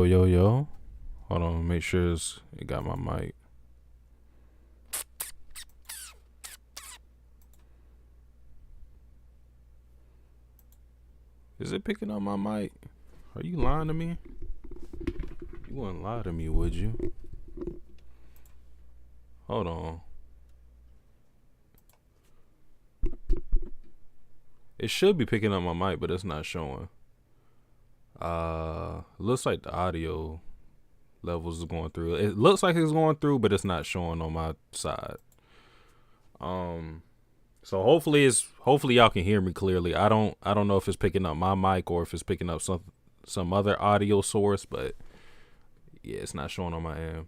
Yo, yo, yo. Hold on, make sure it got my mic. Is it picking up my mic? Are you lying to me? You wouldn't lie to me, would you? Hold on. It should be picking up my mic, but it's not showing. Looks like the audio levels is going through. It looks like it's going through, but it's not showing on my side. So hopefully y'all can hear me clearly. I don't know if it's picking up my mic or if it's picking up some other audio source, but yeah, it's not showing on my end.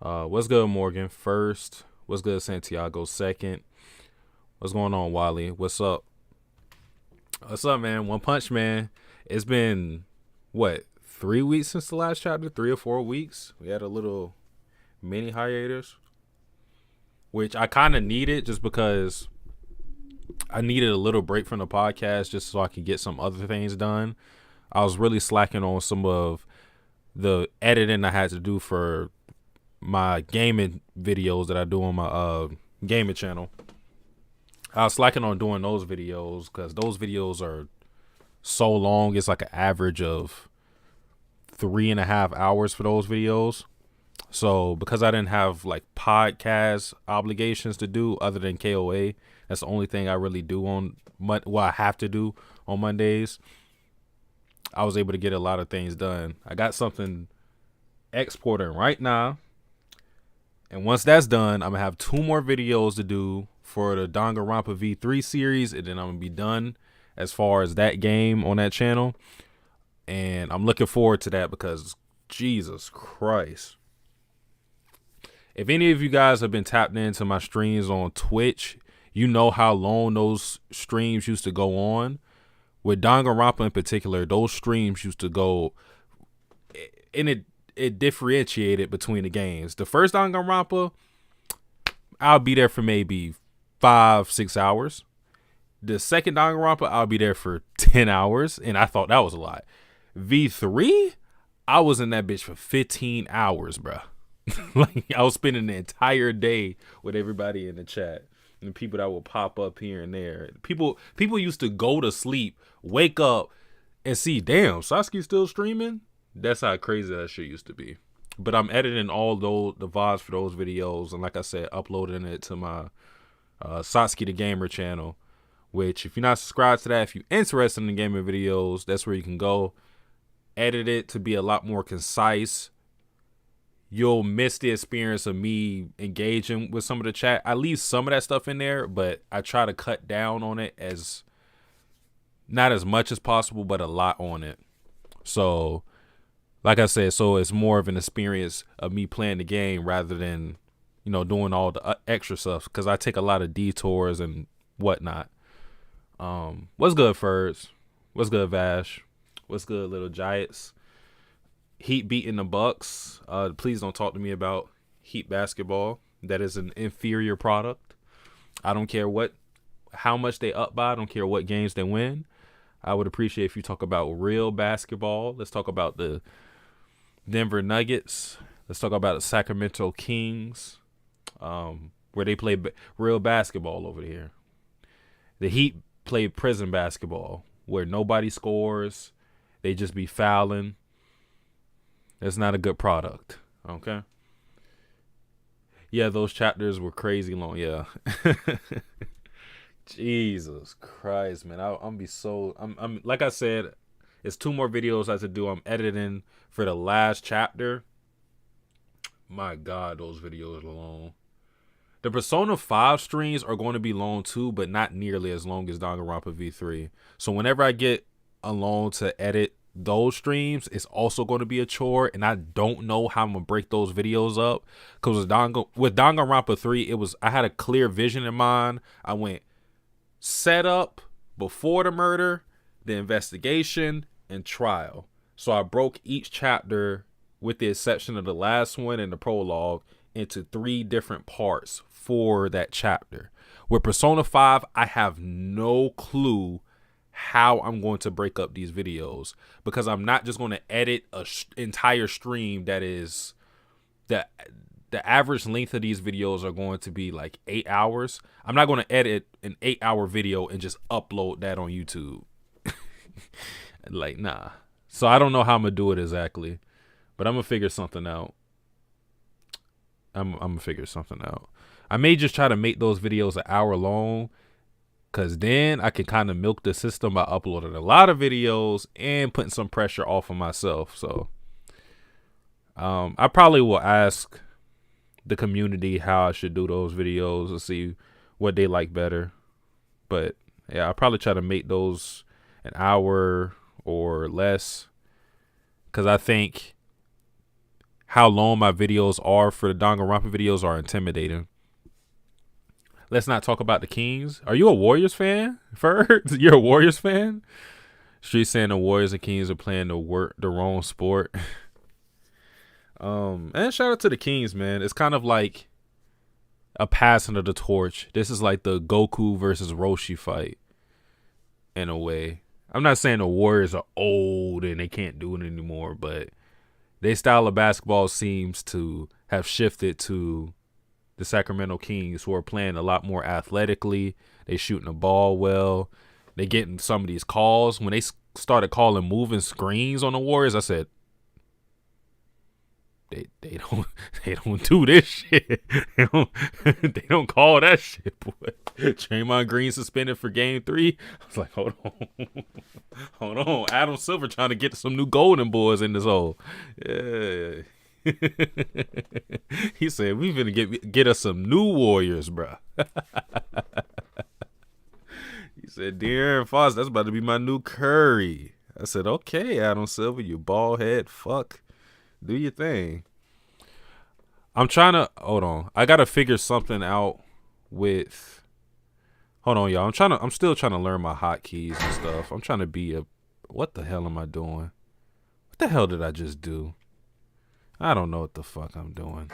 What's good, Morgan? First. What's good, Santiago? Second. What's going on, Wally? What's up? What's up, man? One Punch Man. It's been, 3 weeks since the last chapter? 3 or 4 weeks? We had a little mini hiatus, which I kind of needed just because I needed a little break from the podcast just so I could get some other things done. I was really slacking on some of the editing I had to do for my gaming videos that I do on my gaming channel. I was slacking on doing those videos because those videos are so long. It's like an average of 3.5 hours for those videos. So because I didn't have like podcast obligations to do other than KOA, that's the only thing I really do I have to do on Mondays. I was able to get a lot of things done. I got something exporting right now. And once that's done, I'm going to have 2 more videos to do for the Danganronpa V3 series. And then I'm going to be done as far as that game on that channel. And I'm looking forward to that because Jesus Christ. If any of you guys have been tapped into my streams on Twitch, you know how long those streams used to go on. With Danganronpa in particular, those streams used to go, and it differentiated between the games. The first Danganronpa, I'll be there for maybe 5-6 hours. The second Danganronpa, I'll be there for 10 hours, and I thought that was a lot. V3, I was in that bitch for 15 hours, bro. Like, I was spending the entire day with everybody in the chat and people that will pop up here and there. People used to go to sleep, wake up, and see, damn, Satsuki still streaming? That's how crazy that shit used to be. But I'm editing all the VODs for those videos, and like I said, uploading it to my Satsuki the Gamer channel, which if you're not subscribed to that, if you're interested in the gaming videos, that's where you can go. Edit it to be a lot more concise. You'll miss the experience of me engaging with some of the chat. I leave some of that stuff in there, but I try to cut down on it as not as much as possible, but a lot on it. So, like I said, so it's more of an experience of me playing the game rather than, doing all the extra stuff because I take a lot of detours and whatnot. What's good, Ferds? What's good, Vash? What's good, Little Giants? Heat beating the Bucks. Please don't talk to me about Heat basketball. That is an inferior product. I don't care how much they up by. I don't care what games they win. I would appreciate if you talk about real basketball. Let's talk about the Denver Nuggets. Let's talk about the Sacramento Kings, where they play real basketball over here. The Heat play prison basketball, where nobody scores. They just be fouling. That's not a good product, okay? Yeah, those chapters were crazy long, yeah. Jesus Christ, man. I'm like I said, it's 2 more videos I have to do. I'm editing for the last chapter. My God, those videos are long. The Persona 5 streams are going to be long too, but not nearly as long as Danganronpa V3. So whenever I get alone to edit those streams, it's also going to be a chore, and I don't know how I'm gonna break those videos up because with Danganronpa 3, I had a clear vision in mind. I went set up before the murder, the investigation, and trial. So I broke each chapter, with the exception of the last one and the prologue, into 3 different parts for that chapter. With Persona 5, I have no clue how I'm going to break up these videos, because I'm not just going to edit a entire stream that is the average length of these videos are going to be like 8 hours. I'm not going to edit an 8-hour video and just upload that on YouTube. Like, nah. So I don't know how I'm going to do it exactly, but I'm going to figure something out. I'm going to figure something out. I may just try to make those videos an hour long, because then I can kind of milk the system by uploading a lot of videos and putting some pressure off of myself. So I probably will ask the community how I should do those videos and see what they like better. But yeah, I'll probably try to make those an hour or less, because I think how long my videos are for the Danganronpa videos are intimidating. Let's not talk about the Kings. Are you a Warriors fan? Ferg? You're a Warriors fan? Street saying the Warriors and Kings are playing the wrong sport. And shout out to the Kings, man. It's kind of like a passing of the torch. This is like the Goku versus Roshi fight in a way. I'm not saying the Warriors are old and they can't do it anymore, but their style of basketball seems to have shifted to the Sacramento Kings, who are playing a lot more athletically. They shooting the ball well. They getting some of these calls. When they started calling moving screens on the Warriors, I said, they don't do this shit. They don't call that shit, boy. Draymond Green suspended for game 3. I was like, hold on. Adam Silver trying to get some new golden boys in this hole. Yeah. He said, we finna get us some new Warriors, bro. He said, De'Aaron Fox, that's about to be my new Curry. I said, okay, Adam Silver, you bald head fuck. Do your thing. I'm trying to, hold on. I got to figure something out with, hold on, y'all. I'm still trying to learn my hotkeys and stuff. I'm trying to be what the hell am I doing? What the hell did I just do? I don't know what the fuck I'm doing.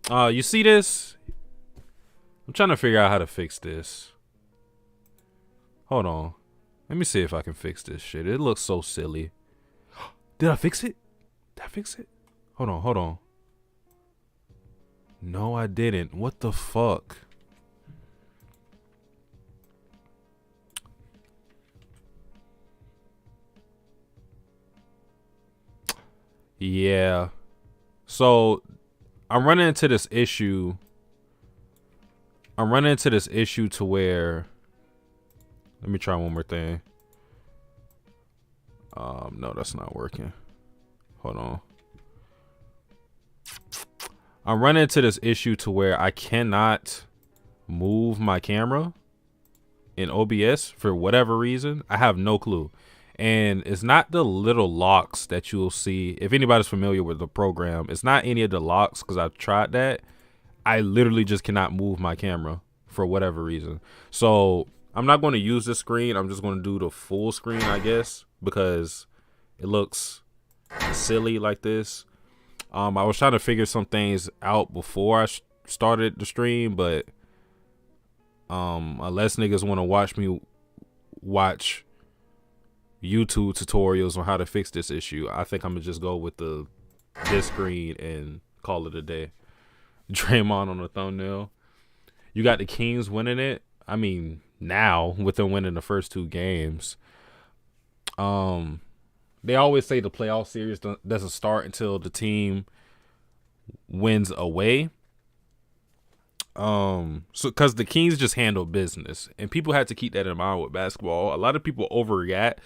You see this? I'm trying to figure out how to fix this. Hold on. Let me see if I can fix this shit. It looks so silly. Did I fix it? Did I fix it? Hold on. No, I didn't. What the fuck? Yeah. So I'm running into this issue. To where, let me try one more thing. No, that's not working. Hold on. I'm running into this issue to where I cannot move my camera in OBS for whatever reason. I have no clue. And it's not the little locks that you'll see. If anybody's familiar with the program, it's not any of the locks, because I've tried that. I literally just cannot move my camera for whatever reason. So I'm not going to use this screen. I'm just going to do the full screen, I guess, because it looks silly like this. I was trying to figure some things out before I started the stream, but unless niggas want to watch me watch YouTube tutorials on how to fix this issue, I think I'm gonna just go with this screen and call it a day. Draymond on the thumbnail. You got the Kings winning it. I mean, now with them winning the first 2 games. They always say the playoff series doesn't start until the team wins away. So because the Kings just handle business, and people had to keep that in mind with basketball. A lot of people overreact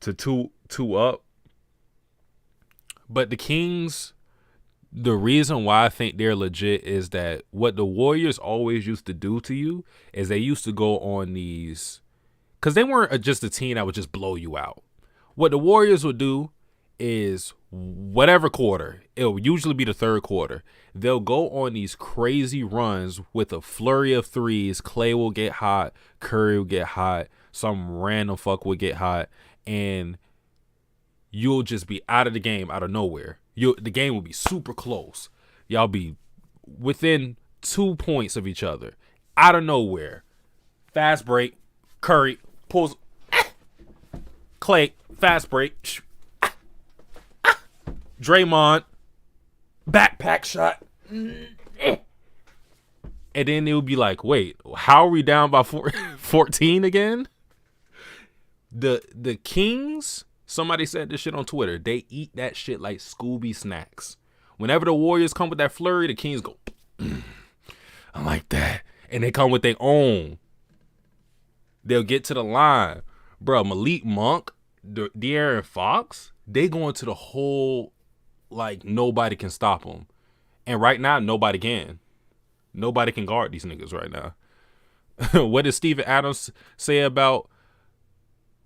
to two up, but the Kings, the reason why I think they're legit is that what the Warriors always used to do to you is they used to go on these, because they weren't just a team that would just blow you out. What the Warriors would do is whatever quarter, it'll usually be the third quarter, they'll go on these crazy runs with a flurry of threes. Clay will get hot, Curry will get hot, some random fuck will get hot, and you'll just be out of the game out of nowhere. The game will be super close. Y'all be within 2 points of each other out of nowhere. Fast break, Curry pulls, Clay, fast break. Draymond, backpack shot. And then it would be like, wait, how are we down by 14 again? The Kings, somebody said this shit on Twitter. They eat that shit like Scooby snacks. Whenever the Warriors come with that flurry, the Kings go, I like that. And they come with their own. They'll get to the line. Bro, Malik Monk, De'Aaron Fox, they go into the whole, like, nobody can stop them. And right now, nobody can. Nobody can guard these niggas right now. What did Steven Adams say about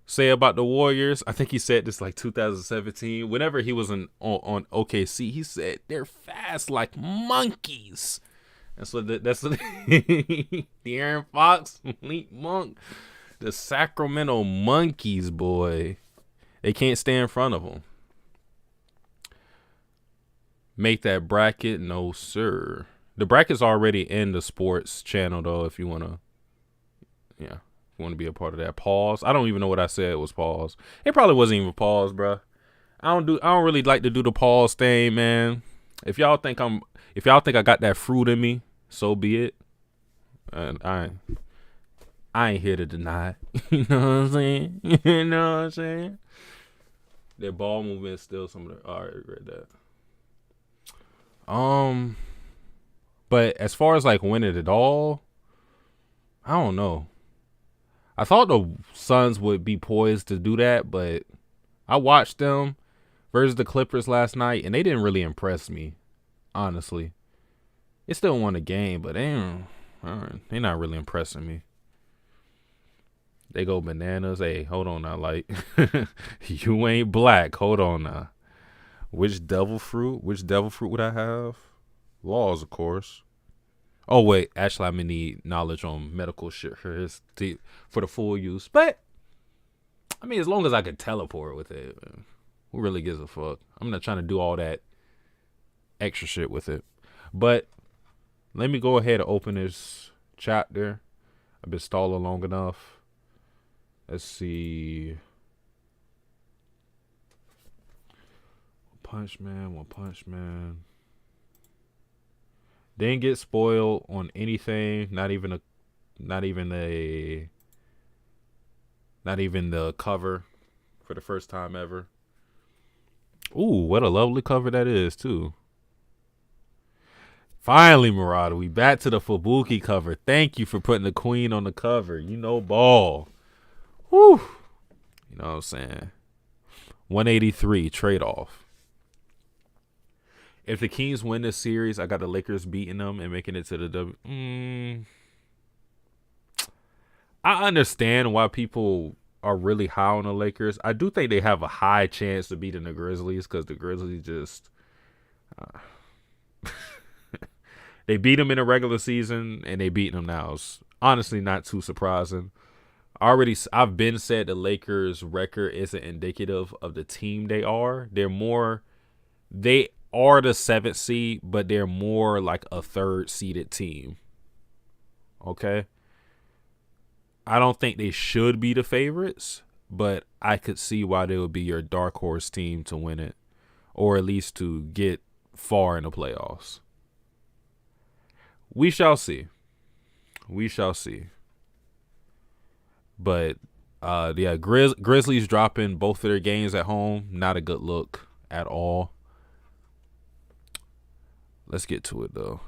the Warriors? I think he said this like 2017. Whenever he was on OKC, he said they're fast like monkeys. That's what De'Aaron Fox, Malik Monk, the Sacramento Monkeys, boy. They can't stay in front of them. Make that bracket? No, sir. The bracket's already in the sports channel, though, if you want to, be a part of that. Pause. I don't even know what I said was pause. It probably wasn't even pause, bro. I don't really like to do the pause thing, man. If y'all think I got that fruit in me, so be it. And I ain't here to deny it. You know what I'm saying? You know what I'm saying? Their ball movement is still some of the. I already read that. But as far as like winning it all, I don't know. I thought the Suns would be poised to do that, but I watched them versus the Clippers last night, and they didn't really impress me, honestly. They still won the game, but they're not really impressing me. They go bananas. Hey, hold on now. Like, you ain't black. Hold on now. Which devil fruit would I have? Laws, of course. Oh, wait. Actually, I'm going to need knowledge on medical shit for the full use. But, I mean, as long as I could teleport with it, man, who really gives a fuck? I'm not trying to do all that extra shit with it. But, let me go ahead and open this chapter. I've been stalling long enough. Let's see. One Punch Man. Didn't get spoiled on anything. Not even the cover for the first time ever. Ooh, what a lovely cover that is too. Finally, Murata, we back to the Fubuki cover. Thank you for putting the queen on the cover. You know ball. Whew. You know what I'm saying? 183 trade-off. If the Kings win this series, I got the Lakers beating them and making it to the W. I understand why people are really high on the Lakers. I do think they have a high chance of beating the Grizzlies because the Grizzlies just they beat them in the regular season and they beat them now. It's honestly not too surprising. I've been said the Lakers' record isn't indicative of the team they are. They are the 7th seed, but they're more like a 3rd seeded team. Okay? I don't think they should be the favorites, but I could see why they would be your dark horse team to win it, or at least to get far in the playoffs. We shall see. But, Grizzlies dropping both of their games at home. Not a good look at all. Let's get to it, though.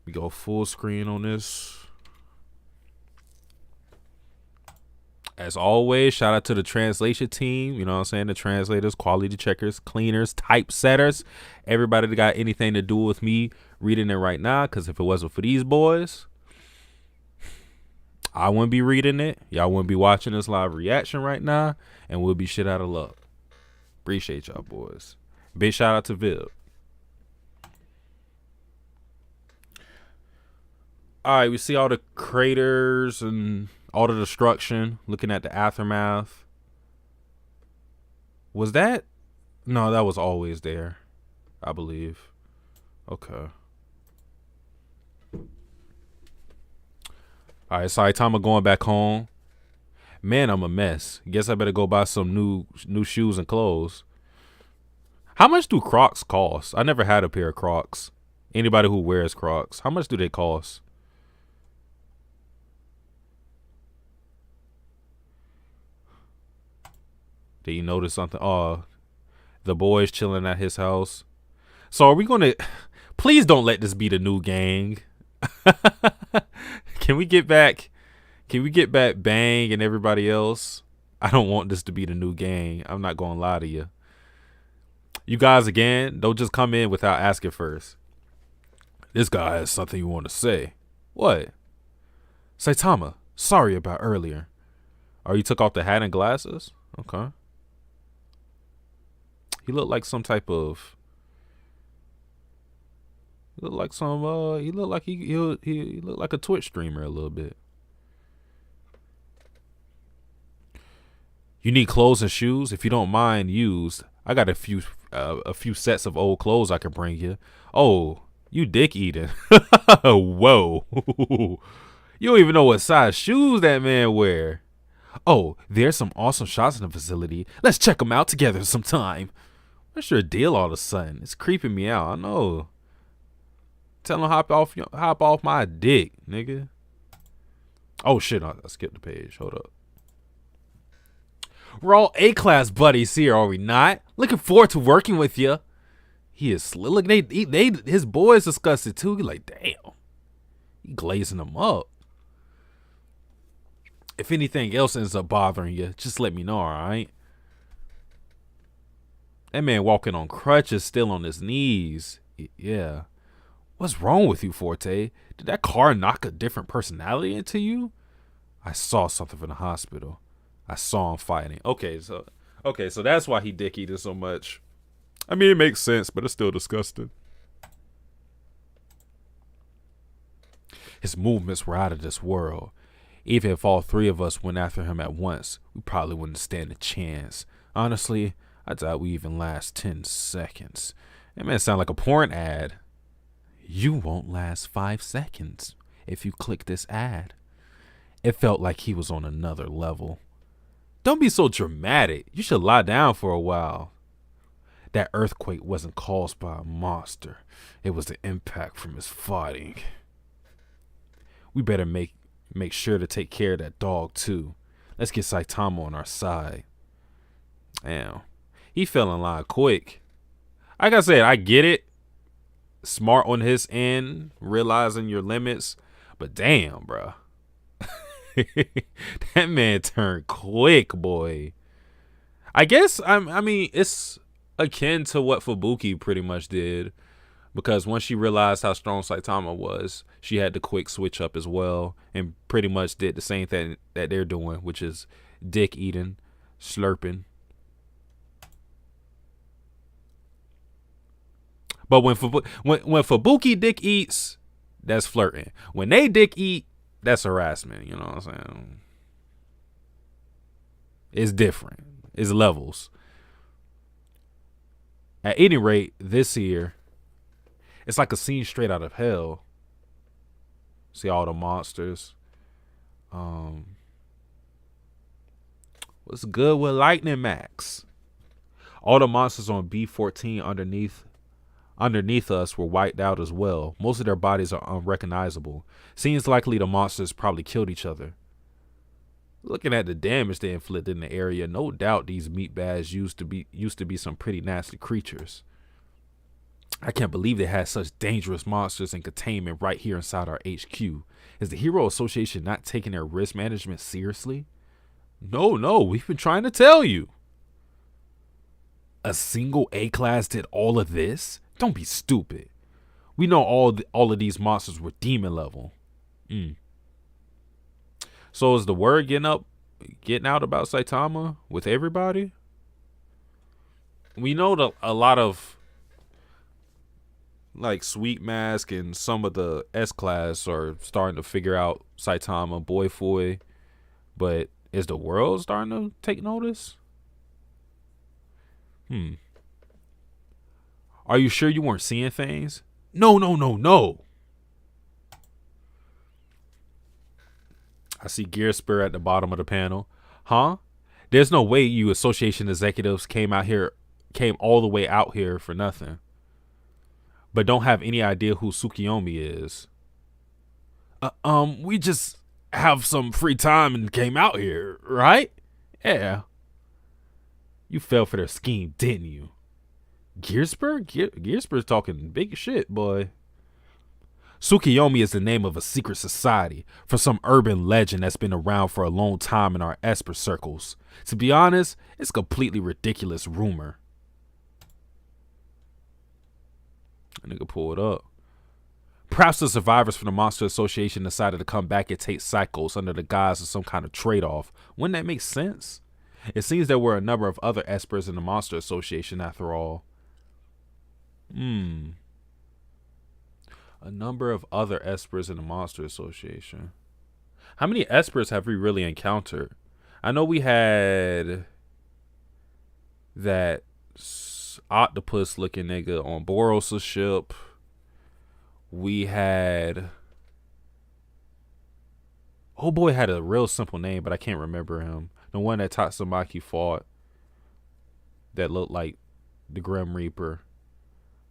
We go full screen on this. As always, shout out to the translation team. You know what I'm saying? The translators, quality checkers, cleaners, typesetters. Everybody that got anything to do with me reading it right now. Because if it wasn't for these boys, I wouldn't be reading it. Y'all wouldn't be watching this live reaction right now. And we'll be shit out of luck. Appreciate y'all, boys. Big shout out to Viv. All right, we see all the craters and all the destruction. Looking at the aftermath. Was that? No, that was always there, I believe. Okay. All right, Saitama going back home. Man, I'm a mess. Guess I better go buy some new shoes and clothes. How much do Crocs cost? I never had a pair of Crocs. Anybody who wears Crocs, how much do they cost? Did you notice something? Oh, the boys chilling at his house. So are we gonna? Please don't let this be the new gang. Can we get back? Can we get back Bang and everybody else? I don't want this to be the new gang. I'm not gonna lie to you. You guys again, don't just come in without asking first. This guy has something you want to say. What? Saitama, sorry about earlier. Oh, you took off the hat and glasses? Okay. He looked like some type of. He looked like some. He looked like he looked like a Twitch streamer a little bit. You need clothes and shoes. If you don't mind used, I got a few sets of old clothes I can bring you. Oh, you dick eating. Whoa. You don't even know what size shoes that man wear. Oh, there's some awesome shots in the facility. Let's check them out together sometime. What's your deal all of a sudden? It's creeping me out. I know. Tell him hop off my dick, nigga. Oh shit, I skipped the page. Hold up. We're all A-class buddies here, are we not? Looking forward to working with you. He is slick. Look, his boys discussed it too. He like, damn. He glazing them up. If anything else ends up bothering you, just let me know, all right? That man walking on crutches, still on his knees. Yeah. What's wrong with you, Forte? Did that car knock a different personality into you? I saw something from the hospital. I saw him fighting. Okay, so that's why he dick eating so much. I mean, it makes sense, but it's still disgusting. His movements were out of this world. Even if all three of us went after him at once, we probably wouldn't stand a chance. Honestly, I doubt we even last 10 seconds. That man sound like a porn ad. You won't last 5 seconds if you click this ad. It felt like he was on another level. Don't be so dramatic. You should lie down for a while. That earthquake wasn't caused by a monster. It was the impact from his fighting. We better make sure to take care of that dog too. Let's get Saitama on our side. Damn. He fell in line quick. Like I said, I get it. Smart on his end, realizing your limits. But damn, bro. That man turned quick, boy. I guess I mean it's akin to what Fubuki pretty much did, because once she realized how strong Saitama was, she had to quick switch up as well and pretty much did the same thing that they're doing, which is dick eating, slurping. But when Fubuki dick eats, that's flirting. When they dick eat, that's harassment. You know what I'm saying? It's different. It's levels. At any rate, this here, it's like a scene straight out of hell. See all the monsters. What's good with Lightning Max? All the monsters on B14 underneath us were wiped out as well. Most of their bodies are unrecognizable. Seems likely the monsters probably killed each other. Looking at the damage they inflicted in the area, no doubt these meatbags used to be some pretty nasty creatures. I can't believe they had such dangerous monsters in containment right here inside our HQ. Is the Hero Association not taking their risk management seriously? No, we've been trying to tell you. A single A-class did all of this? Don't be stupid. We know all of these monsters were demon level. So is the word getting out about Saitama with everybody? We know that a lot of like Sweet Mask and some of the S-class are starting to figure out Saitama, Boyfoy, but is the world starting to take notice? Are you sure you weren't seeing things? No. I see Gear Spear at the bottom of the panel. Huh? There's no way you association executives came all the way out here for nothing, but don't have any idea who Tsukiyomi is. We just have some free time and came out here, right? Yeah. You fell for their scheme, didn't you? Gearsburg's talking big shit, boy. Tsukiyomi is the name of a secret society for some urban legend that's been around for a long time in our Esper circles. To be honest, it's a completely ridiculous rumor. That nigga pull it up. Perhaps the survivors from the Monster Association decided to come back and take cycles under the guise of some kind of trade-off. Wouldn't that make sense? It seems there were a number of other Espers in the Monster Association after all. A number of other Espers in the Monster Association. How many Espers have we really encountered? I know we had that octopus looking nigga on Boros' ship. We had... Oh boy had a real simple name, but I can't remember him. The one that Tatsumaki fought that looked like the Grim Reaper.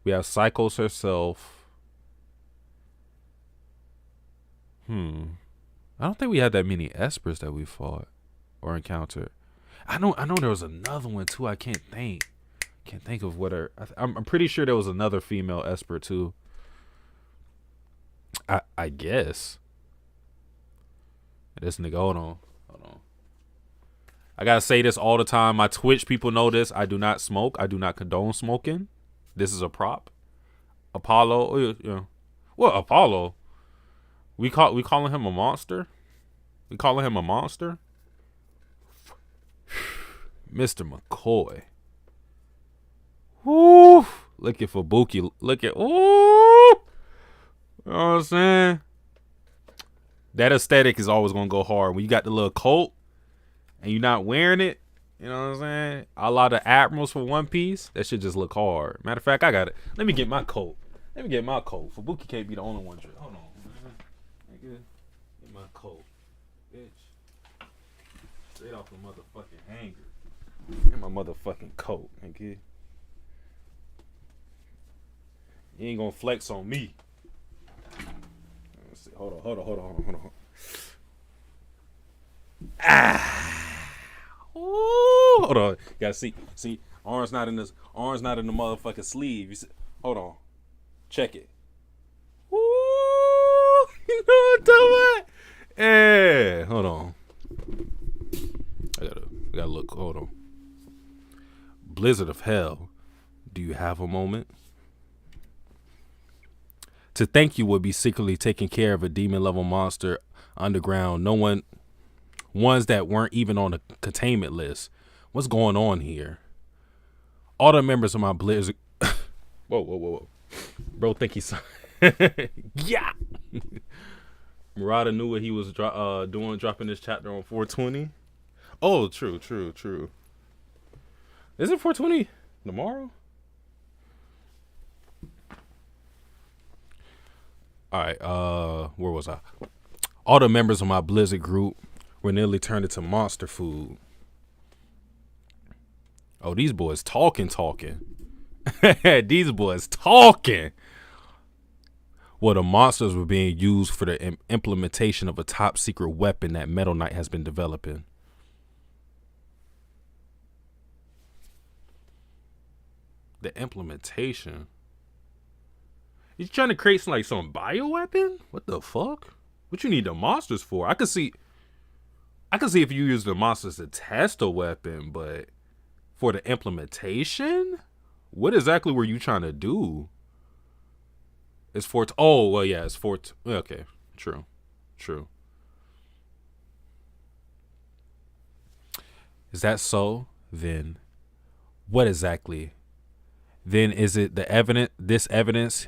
We have Psychos herself. I don't think we had that many Espers that we fought or encountered. I know there was another one too. I can't think of what her. I'm pretty sure there was another female Esper too. I guess. This nigga, hold on. I gotta say this all the time. My Twitch people know this. I do not smoke. I do not condone smoking. This is a prop. Apollo, yeah. What Apollo? We calling him a monster? We calling him a monster? Mr. McCoy. Woo! Looking for Buki. Look at, ooh! You know what I'm saying? That aesthetic is always gonna go hard. When you got the little coat and you're not wearing it, you know what I'm saying? A lot of admirals for One Piece, that shit just look hard. Matter of fact, I got it. Let me get my coat. Fubuki can't be the only one. Hold on, man. Get my coat, bitch. Straight off the motherfucking hanger. Get my motherfucking coat, nigga. You ain't gonna flex on me. Let's see. Hold on. Ooh, hold on. You gotta see. Arm's not in the motherfucking sleeve. You see? Hold on. Check it. Ooh, you know what I'm talking about? Yeah. Hold on. I gotta look. Hold on. Blizzard of Hell. Do you have a moment? To thank you would be secretly taking care of a demon level monster underground. Ones that weren't even on the containment list. What's going on here? All the members of my Blizzard. Whoa. Bro, think he's. Yeah. Murata knew what he was doing, dropping this chapter on 420. Oh, true. Is it 420 tomorrow? All right, where was I? All the members of my Blizzard group were nearly turned into monster food. Oh, these boys talking. These boys talking. Well, the monsters were being used for the implementation of a top secret weapon that Metal Knight has been developing. The implementation? You trying to create some bioweapon? What the fuck? What you need the monsters for? I could see if you use the monsters to test a weapon, but for the implementation, what exactly were you trying to do? It's for it's for okay, true. Is that so? Then what exactly? Then is it this evidence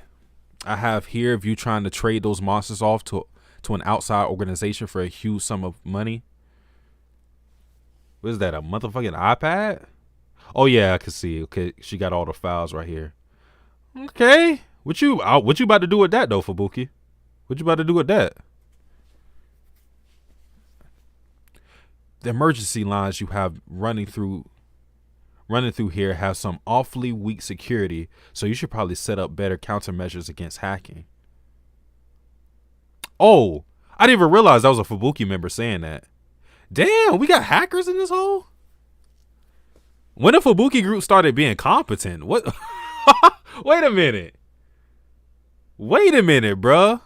I have here of you trying to trade those monsters off to an outside organization for a huge sum of money? What is that, a motherfucking iPad? Oh yeah, I can see. Okay, she got all the files right here. Okay, what you about to do with that though, Fubuki? What you about to do with that? The emergency lines you have running through here have some awfully weak security, so you should probably set up better countermeasures against hacking. Oh, I didn't even realize that was a Fubuki member saying that. Damn, we got hackers in this hole? When the Fubuki group started being competent? What? Wait a minute, bruh.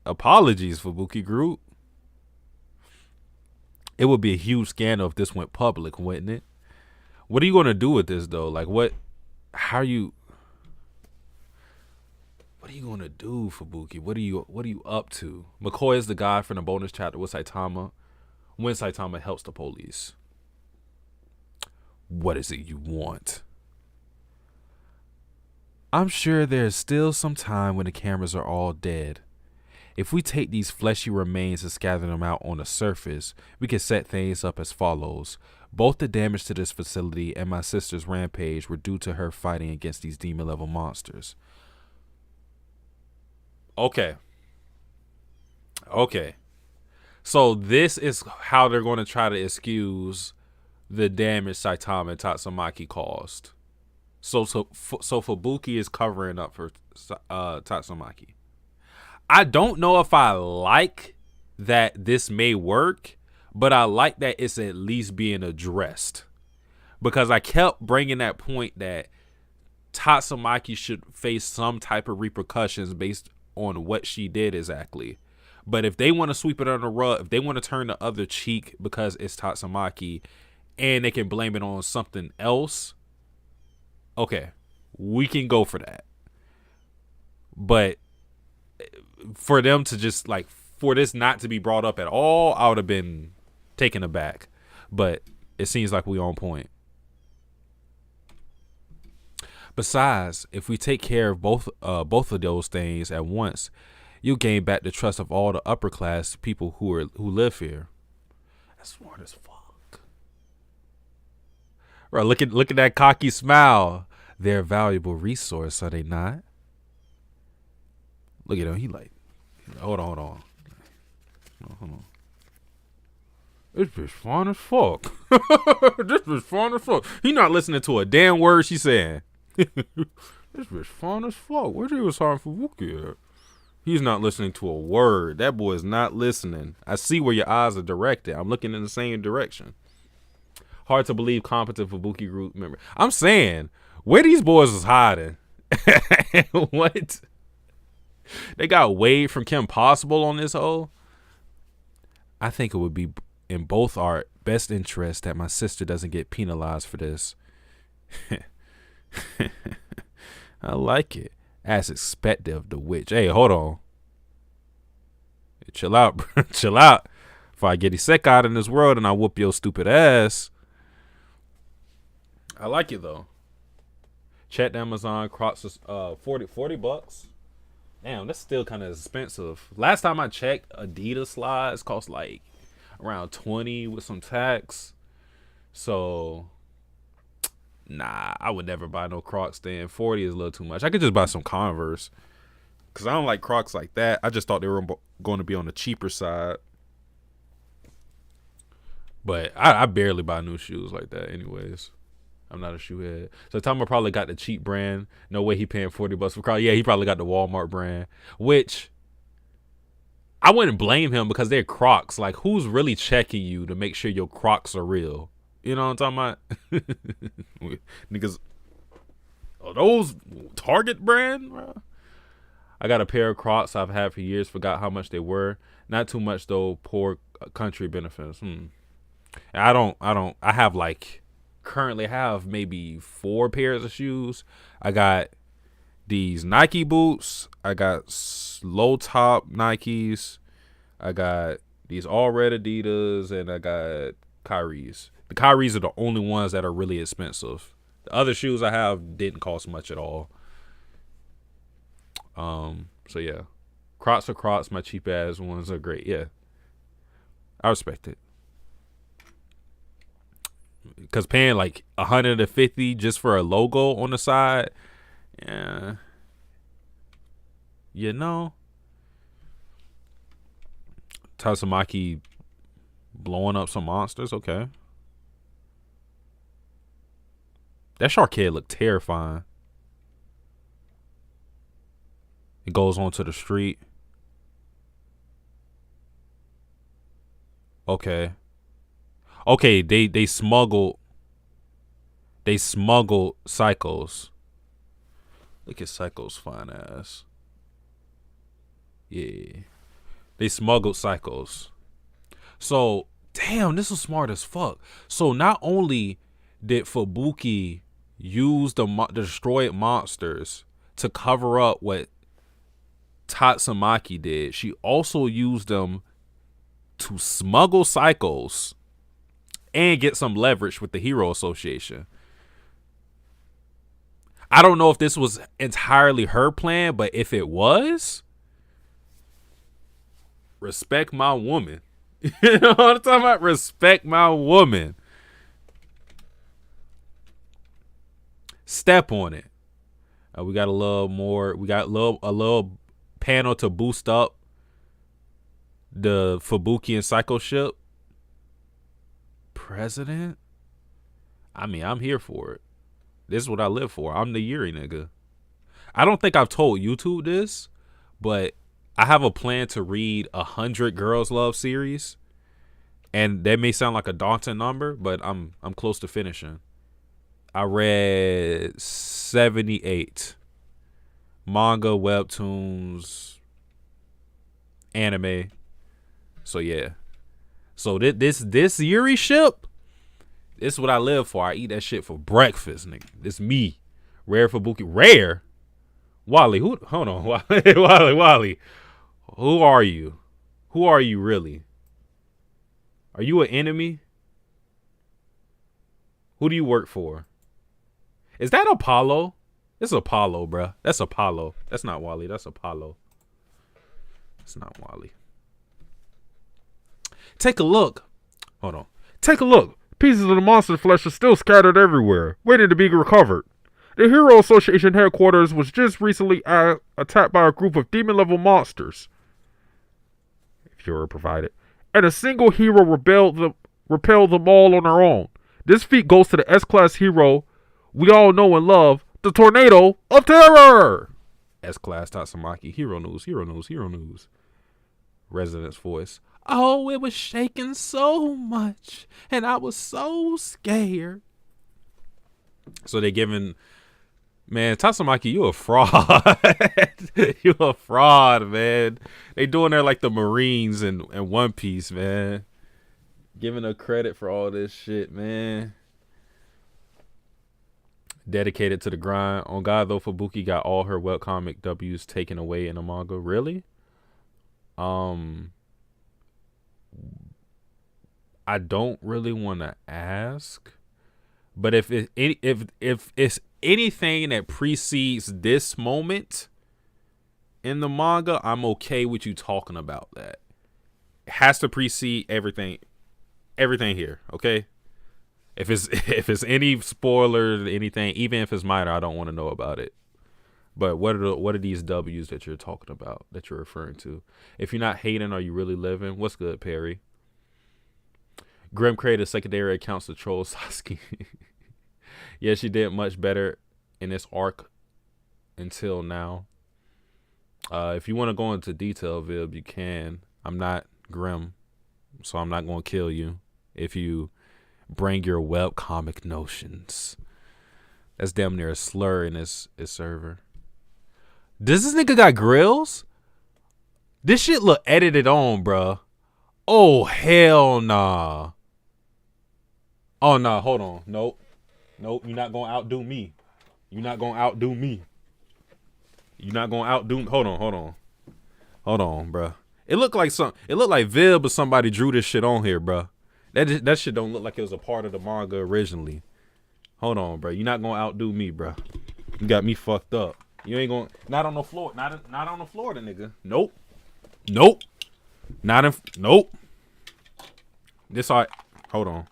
Apologies, Fubuki group. It would be a huge scandal if this went public, wouldn't it? What are you going to do with this, though? Like, what are you going to do, Fubuki? What are you up to? McCoy is the guy from the bonus chapter with Saitama when Saitama helps the police. What is it you want? I'm sure there's still some time when the cameras are all dead. If we take these fleshy remains and scatter them out on the surface, we can set things up as follows. Both the damage to this facility and my sister's rampage were due to her fighting against these demon-level monsters. Okay. So this is how they're going to try to excuse the damage Saitama and Tatsumaki caused. So Fubuki is covering up for Tatsumaki. I don't know if I like that this may work, but I like that it's at least being addressed. Because I kept bringing that point that Tatsumaki should face some type of repercussions based on what she did exactly. But if they want to sweep it under the rug, if they want to turn the other cheek because it's Tatsumaki and they can blame it on something else, okay, we can go for that. But for them to just like, for this not to be brought up at all, I would have been taken aback. But it seems like we on point. Besides, if we take care of both of those things at once, you'll gain back the trust of all the upper class people who live here. That's smart as fuck. Bro, look at that cocky smile. They're a valuable resource, are they not? Look at him. He like, hold on. This bitch fine as fuck. This bitch fine as fuck. He not listening to a damn word she saying. This bitch fine as fuck. Where he was hard for Wookie at? He's not listening to a word. That boy is not listening. I see where your eyes are directed. I'm looking in the same direction. Hard to believe competent Fubuki group member. I'm saying, where these boys is hiding? What? They got Wade from Kim Possible on this hole. I think it would be in both our best interest that my sister doesn't get penalized for this. I like it. As expected of the witch. Hey, hold on. Hey, chill out, bro. Chill out. If I get Isekai out in this world and I whoop your stupid ass. I like it though. Check Amazon. Crocs is $40. Damn, that's still kind of expensive. Last time I checked, Adidas slides cost like around 20 with some tax. So, nah, I would never buy no Crocs then. 40 is a little too much. I could just buy some Converse. Because I don't like Crocs like that. I just thought they were going to be on the cheaper side. But I barely buy new shoes like that anyways. I'm not a shoe head. So Tama probably got the cheap brand. No way he paying $40 for Crocs. Yeah, he probably got the Walmart brand. Which I wouldn't blame him because they're Crocs. Like, who's really checking you to make sure your Crocs are real? You know what I'm talking about? Niggas, are those Target brand, bro? I got a pair of Crocs I've had for years. Forgot how much they were. Not too much though. Poor country benefits. I have like, currently have maybe 4 pairs of shoes. I got these Nike boots. I got low top Nikes. I got these all red Adidas, and I got Kyrie's. The Kyrie's are the only ones that are really expensive. The other shoes I have didn't cost much at all. So yeah, Crocs are Crocs. My cheap ass ones are great. Yeah, I respect it. Cause paying like $150 just for a logo on the side, yeah, you know. Tatsumaki blowing up some monsters. Okay. That shark head looked terrifying. It goes onto the street. Okay. Okay, they smuggled Psychos. Look at Psycho's fine ass. Yeah. They smuggled Psychos. So, damn, this was smart as fuck. So not only did Fubuki use the destroyed monsters to cover up what Tatsumaki did, she also used them to smuggle Psychos and get some leverage with the Hero Association. I don't know if this was entirely her plan, but if it was, respect my woman. You know what I'm talking about? Respect my woman. Step on it. We got a little more. We got a little panel to boost up the Fubuki and Psycho ship. President? I mean, I'm here for it. This is what I live for. I'm the Yuri nigga. I don't think I've told YouTube this, but I have a plan to read 100 Girls Love series. And that may sound like a daunting number, but I'm close to finishing. I read 78 manga, webtoons, anime. So yeah. So this Yuri ship, this is what I live for. I eat that shit for breakfast, nigga. This me. Rare Fubuki. Rare? Wally, hold on. Wally. Who are you? Who are you really? Are you an enemy? Who do you work for? Is that Apollo? It's Apollo, bruh. That's Apollo. That's not Wally. That's Apollo. It's not Wally. Take a look. Hold on. Take a look. Pieces of the monster flesh are still scattered everywhere, waiting to be recovered. The Hero Association headquarters was just recently attacked by a group of demon-level monsters. If you were provided. And a single hero repelled them all on her own. This feat goes to the S-Class hero we all know and love, the Tornado of Terror. S-Class Tatsumaki. Hero news. Resident's voice. Oh, it was shaking so much, and I was so scared. So they giving, man, Tatsumaki, you a fraud. You a fraud, man. They doing there like the Marines in One Piece, man. Giving her credit for all this shit, man. Dedicated to the grind. On God, though, Fubuki got all her webcomic W's taken away in a manga. Really? I don't really want to ask, but if it's anything that precedes this moment in the manga, I'm okay with you talking about that. It has to precede everything here, okay? If it's any spoilers, anything, even if it's minor, I don't want to know about it. But what are these W's that you're talking about, that you're referring to? If you're not hating, are you really living? What's good, Perry? Grim created secondary accounts to troll Satsuki. Yeah, she did much better in this arc until now. If you want to go into detail, Vib, you can. I'm not Grim, so I'm not going to kill you if you bring your webcomic notions. That's damn near a slur in his server. Does this nigga got grills? This shit look edited on, bruh. Oh, hell nah. Oh, nah, hold on. Nope, you're not going to outdo me. Hold on, bruh. It looked like Vib or somebody drew this shit on here, bruh. That shit don't look like it was a part of the manga originally. Hold on, bruh. You're not going to outdo me, bruh. You got me fucked up. You ain't going, not on the floor, not on the Florida nigga. Nope. Nope. This all right. Hold on.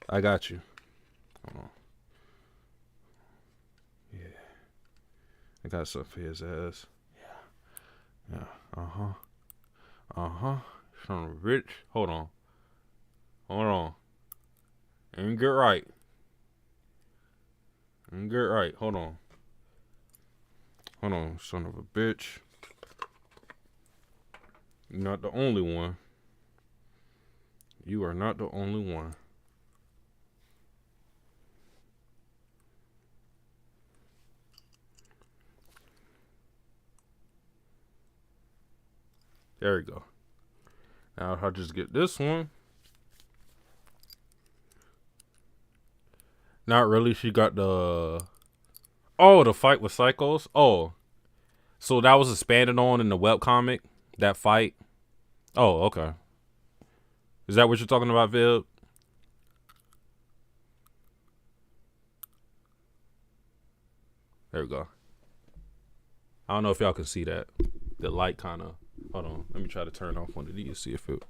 I got you. Hold on. Yeah. I got something for his ass. Yeah. Son of a bitch. Hold on. Ain't get right. Hold on, son of a bitch. You're not the only one. You are not the only one. There we go. Now I'll just get this one. Not really. She got the fight with Psychos. Oh, so that was expanded on in the webcomic. That fight. Oh, okay. Is that what you're talking about, Viv? There we go. I don't know if y'all can see that. The light kind of. Hold on. Let me try to turn off one of these. See if it.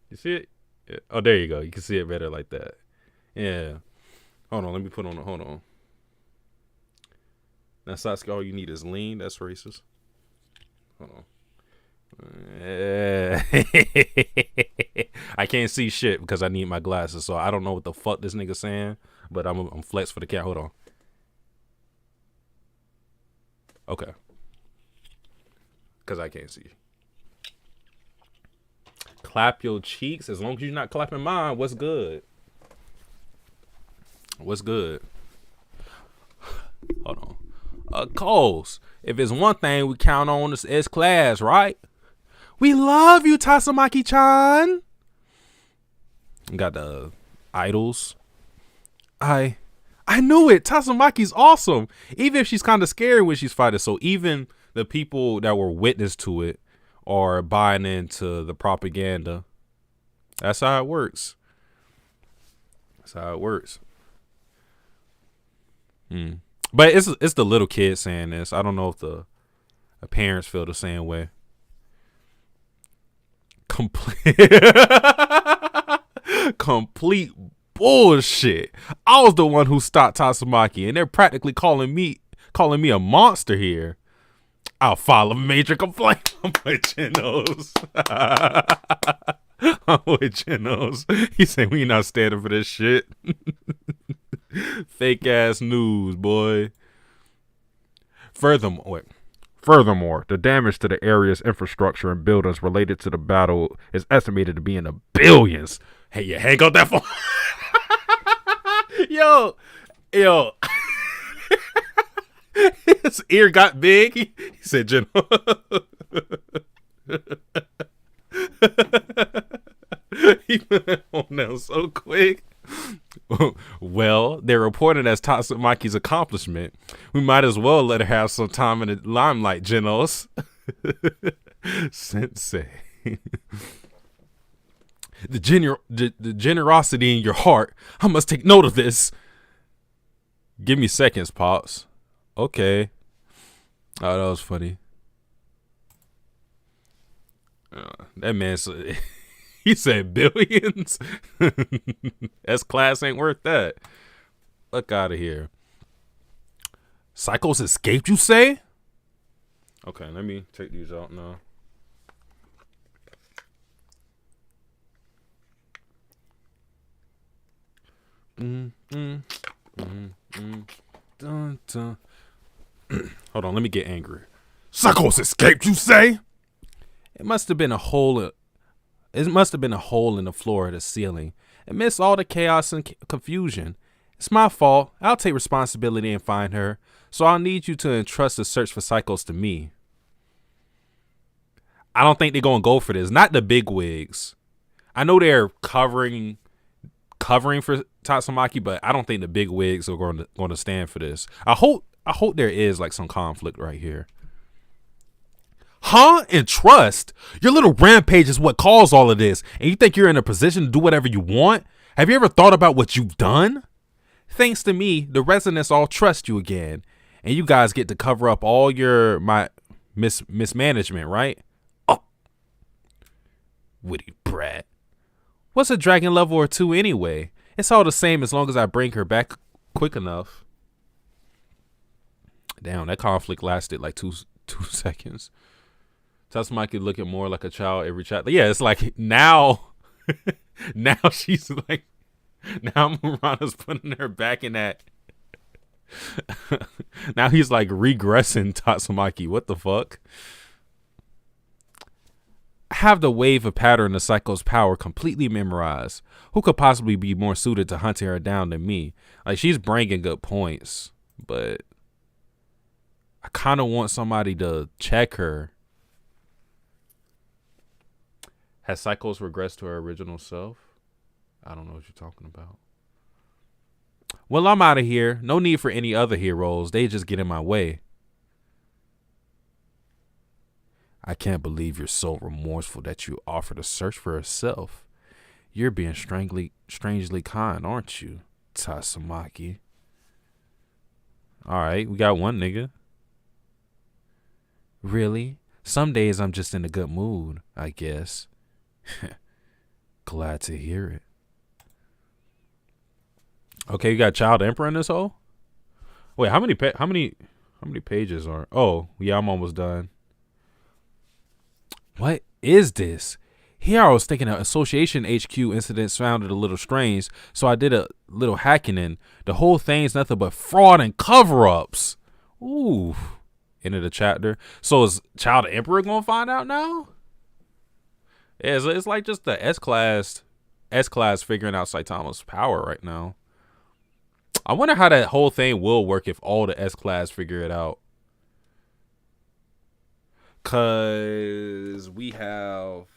You see it? Yeah. Oh, there you go. You can see it better like that. Yeah. Hold on. Let me put on. Hold on. Now, Satsuki, all you need is lean. That's racist. Hold on. I can't see shit because I need my glasses, so I don't know what the fuck this nigga saying. But I'm flex for the cat. Hold on. Okay. Because I can't see. Clap your cheeks as long as you're not clapping mine. What's good? What's good? Hold on. Of course, if it's one thing we count on is class, right? We love you, Tatsumaki-chan. Got the idols. I knew it. Tatsumaki's awesome. Even if she's kind of scary when she's fighting. So even the people that were witness to it are buying into the propaganda. That's how it works. But it's the little kid saying this. I don't know if the parents feel the same way. Complete bullshit. I was the one who stopped Tatsumaki, and they're practically calling me a monster here. I'll file a major complaint. I'm with Genos. He said we not standing for this shit. Fake ass news, boy. Furthermore, the damage to the area's infrastructure and buildings related to the battle is estimated to be in the billions. Hey, you hang up that phone. Yo. His ear got big. He said, Jen. He went on now so quick. Well, they're reported as Tatsumaki's accomplishment. We might as well let her have some time in the limelight, Genos. Sensei. The generosity in your heart. I must take note of this. Give me seconds, Pops. Okay. Oh, that was funny. That man said, he said billions. That's class ain't worth that. Fuck out of here. Psychos escaped, you say? Okay, let me take these out now. Dun, dun. Hold on, let me get angry. Psychos escaped, you say? It must have been a hole in the floor or the ceiling. Amidst all the chaos and confusion. It's my fault. I'll take responsibility and find her. So I'll need you to entrust the search for Psychos to me. I don't think they're going to go for this. Not the big wigs. I know they're covering for Tatsumaki, but I don't think the big wigs are going to stand for this. I hope there is like some conflict right here. Huh? And trust? Your little rampage is what caused all of this, and you think you're in a position to do whatever you want? Have you ever thought about what you've done? Thanks to me, the residents all trust you again, and you guys get to cover up all my mismanagement, right? Oh, witty brat. What's a dragon level or two anyway? It's all the same as long as I bring her back quick enough. Damn, that conflict lasted like two 2 seconds. Tatsumaki looking more like a child every chapter. Yeah, it's like now, now she's like, now Murana's putting her back in that. Now he's like regressing Tatsumaki. What the fuck? I have the wave of pattern of Psycho's power completely memorized. Who could possibly be more suited to hunting her down than me? Like, she's bringing good points, but I kind of want somebody to check her. Has Psycho's regressed to her original self? I don't know what you're talking about. Well, I'm out of here. No need for any other heroes. They just get in my way. I can't believe you're so remorseful that you offer to search for herself. You're being strangely kind, aren't you, Tatsumaki? All right, we got one nigga. Really? Some days I'm just in a good mood, I guess. Glad to hear it. Okay, you got Child Emperor in this hole? Wait, how many pages are? Oh, yeah, I'm almost done. What is this? Here I was thinking an association HQ incident sounded a little strange, so I did a little hacking and the whole thing's nothing but fraud and cover-ups. Ooh. End of the chapter. So is Child Emperor gonna find out now? Yeah, it's like just the S-class figuring out Saitama's power right now. I wonder how that whole thing will work if all the S-class figure it out. Cause we have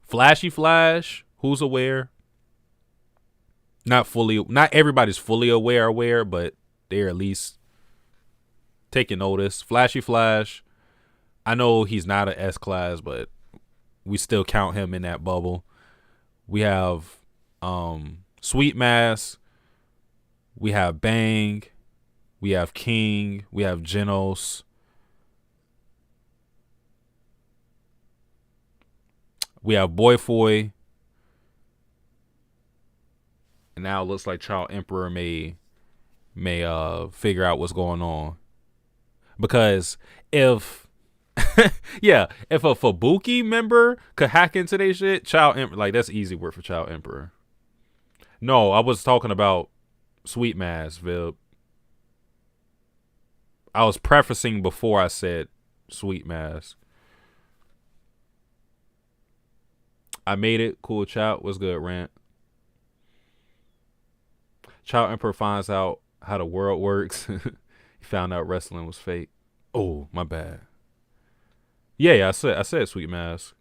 Flashy Flash, who's aware. Not everybody's fully aware, but they're at least taking notice. Flashy Flash, I know he's not an S-class, but we still count him in that bubble. We have Sweet Mass, we have Bang, we have King, we have Genos. We have Boyfoy. And now it looks like Child Emperor may figure out what's going on. Because if if a Fubuki member could hack into their shit, Child Emperor, like, that's easy work for Child Emperor. No, I was talking about Sweet Mass, Vib. I was prefacing before I said Sweet Mass. I made it. Cool chat. What's good, Rant? Child Emperor finds out how the world works. He found out wrestling was fake. Oh, my bad. Yeah, I said Sweet Mask.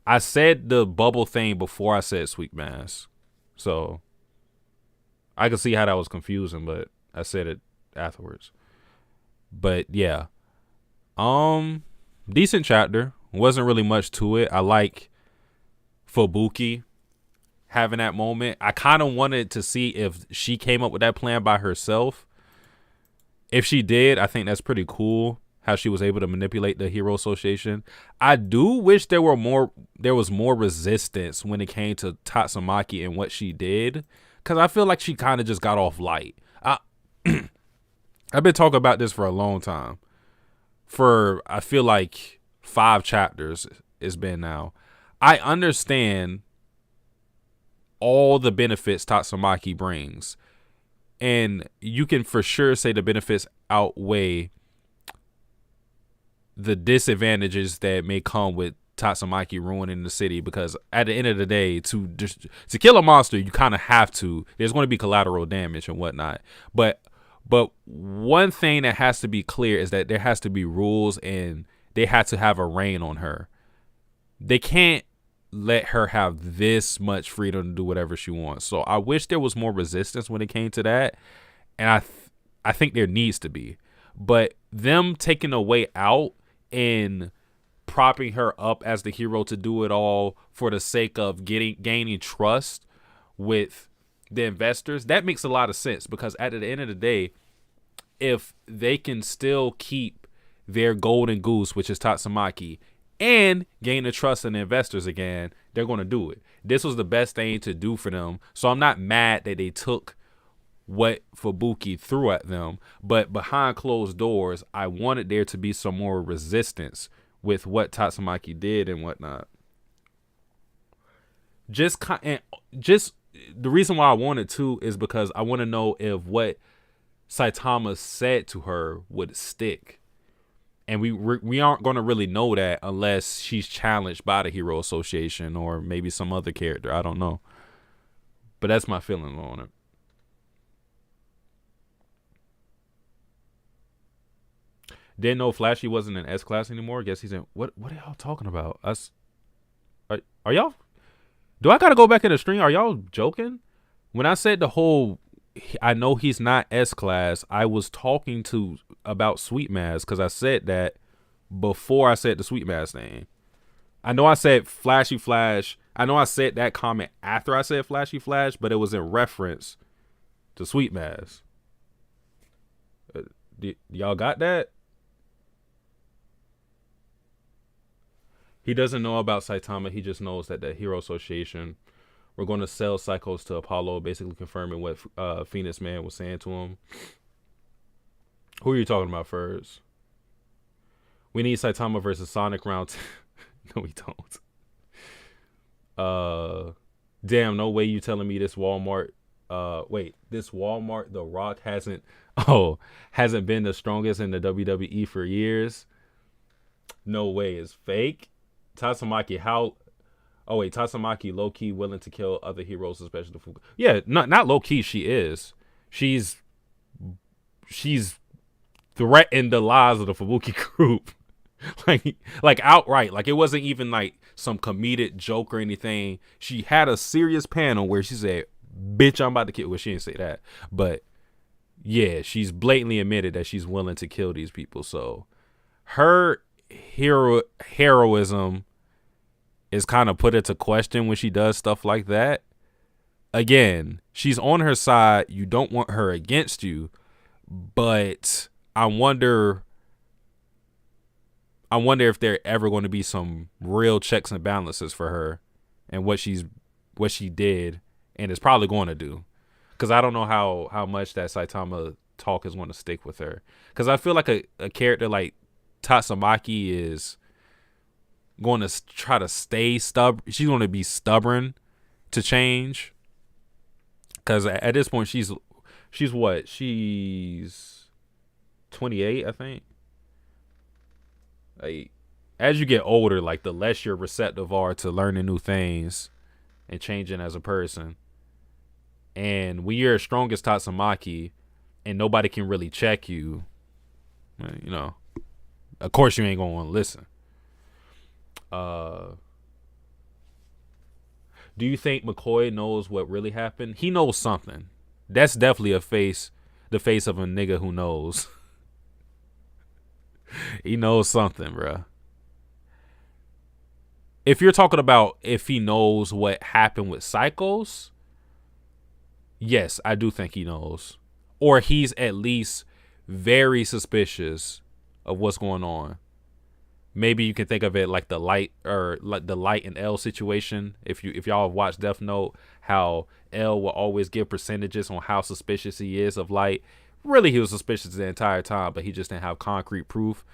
I said the bubble thing before I said Sweet Mask. So I could see how that was confusing, but I said it afterwards. But yeah. Decent chapter. Wasn't really much to it. I like Fubuki having that moment. I kind of wanted to see if she came up with that plan by herself. If she did, I think that's pretty cool how she was able to manipulate the Hero Association. I do wish there was more resistance when it came to Tatsumaki and what she did, because I feel like she kind of just got off light. I've been talking about this for a long time. For, I feel like 5 chapters it's been now. I understand all the benefits Tatsumaki brings, and you can for sure say the benefits outweigh the disadvantages that may come with Tatsumaki ruining the city, because at the end of the day, to kill a monster, you kind of have to. There's going to be collateral damage and whatnot. But one thing that has to be clear is that there has to be rules, and they have to have a reign on her. They can't let her have this much freedom to do whatever she wants. So I wish there was more resistance when it came to that, and I think there needs to be. But them taking a way out and propping her up as the hero to do it all for the sake of gaining trust with the investors, that makes a lot of sense, because at the end of the day, if they can still keep their golden goose, which is Tatsumaki, and gain the trust of the investors again, they're going to do it. This was the best thing to do for them. So I'm not mad that they took what Fubuki threw at them, but behind closed doors, I wanted there to be some more resistance with what Tatsumaki did and whatnot. Just the reason why I wanted to is because I want to know if what Saitama said to her would stick, and we aren't going to really know that unless she's challenged by the Hero Association or maybe some other character. I don't know, but that's my feeling on it. Didn't know Flashy wasn't in S class anymore. Guess he's in. What are y'all talking about? Us? Are y'all? Do I gotta go back in the stream? Are y'all joking? When I said the whole, I know he's not S class, I was talking about Sweet Maz because I said that before I said the Sweet Maz thing. I know I said Flashy Flash. I know I said that comment after I said Flashy Flash, but it was in reference to Sweet Maz. Y'all got that? He doesn't know about Saitama. He just knows that the Hero Association were going to sell Psychos to Apollo, basically confirming what Phoenix Man was saying to him. Who are you talking about first? We need Saitama versus Sonic round. No, we don't. Damn, no way you telling me this Walmart. This Walmart, The Rock hasn't been the strongest in the WWE for years. No way, it's fake. Tatsumaki, Tatsumaki low key willing to kill other heroes, especially the Fubuki. Yeah, not low key. She is. She's threatened the lives of the Fubuki group, like outright. Like it wasn't even like some comedic joke or anything. She had a serious panel where she said, "Bitch, I'm about to kill." Well, she didn't say that, but yeah, she's blatantly admitted that she's willing to kill these people. So her heroism is kind of put into question when she does stuff like that. Again, she's on her side. You don't want her against you, but I wonder if there ever going to be some real checks and balances for her and what she did and is probably going to do. Because I don't know how much that Saitama talk is going to stick with her. Because I feel like a character like Tatsumaki is going to try to stay stubborn. She's going to be stubborn to change. Because at this point, she's what? She's 28, I think. Like, as you get older, like the less you're receptive are to learning new things and changing as a person. And when you're as strong as Tatsumaki and nobody can really check you, you know, of course you ain't gonna want to listen. Do you think McCoy knows what really happened? He knows something. That's definitely the face of a nigga who knows. He knows something, bruh. If you're talking about if he knows what happened with Psychos, yes, I do think he knows. Or he's at least very suspicious of what's going on. Maybe you can think of it like the Light and L situation. If y'all have watched Death Note, how L will always give percentages on how suspicious he is of Light. Really, he was suspicious the entire time, but he just didn't have concrete proof.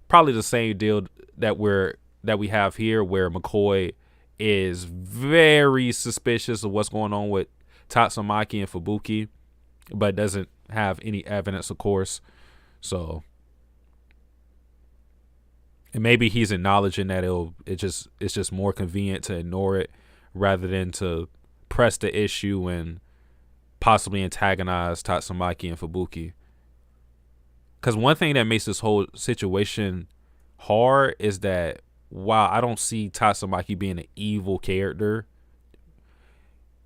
Probably the same deal that we have here, where McCoy is very suspicious of what's going on with Tatsumaki and Fubuki, but doesn't have any evidence, of course. So, and maybe he's acknowledging that it's just more convenient to ignore it rather than to press the issue and possibly antagonize Tatsumaki and Fubuki. Because one thing that makes this whole situation hard is that while I don't see Tatsumaki being an evil character,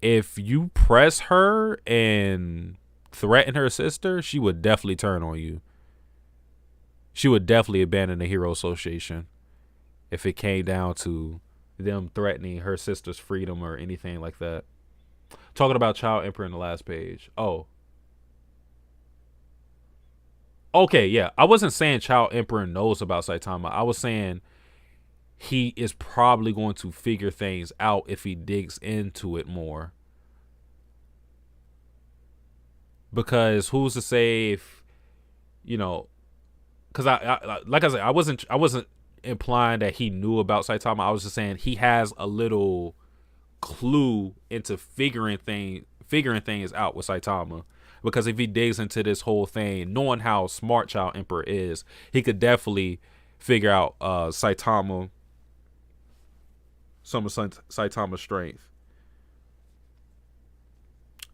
if you press her and threaten her sister, she would definitely turn on you. She would definitely abandon the Hero Association if it came down to them threatening her sister's freedom or anything like that. Talking about Child Emperor in the last page. Oh. Okay, yeah. I wasn't saying Child Emperor knows about Saitama. I was saying he is probably going to figure things out if he digs into it more. because who's to say if because I like I said, I wasn't implying that he knew about Saitama. I was just saying he has a little clue into figuring things out with Saitama. Because if he digs into this whole thing, knowing how smart Child Emperor is, he could definitely figure out Saitama, some of Saitama's strength.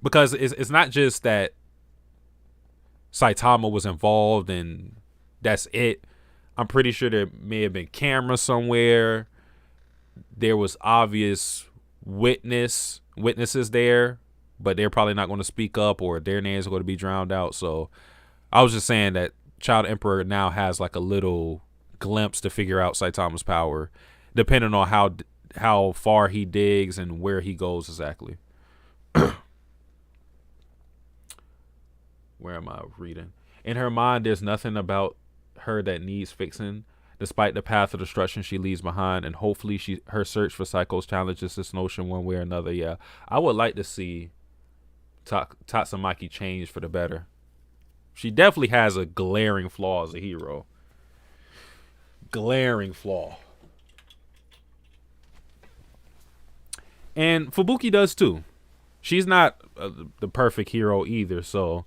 Because it's not just that Saitama was involved and that's it. I'm pretty sure there may have been cameras somewhere. There was obvious witnesses there, but they're probably not going to speak up or their names are going to be drowned out. So I was just saying that Child Emperor now has like a little glimpse to figure out Saitama's power, depending on how far he digs and where he goes exactly. Where am I reading? In her mind, there's nothing about her that needs fixing, despite the path of destruction she leaves behind, and hopefully her search for Psychos challenges this notion one way or another. Yeah, I would like to see Tatsumaki change for the better. She definitely has a glaring flaw as a hero. Glaring flaw. And Fubuki does too. She's not the perfect hero either, so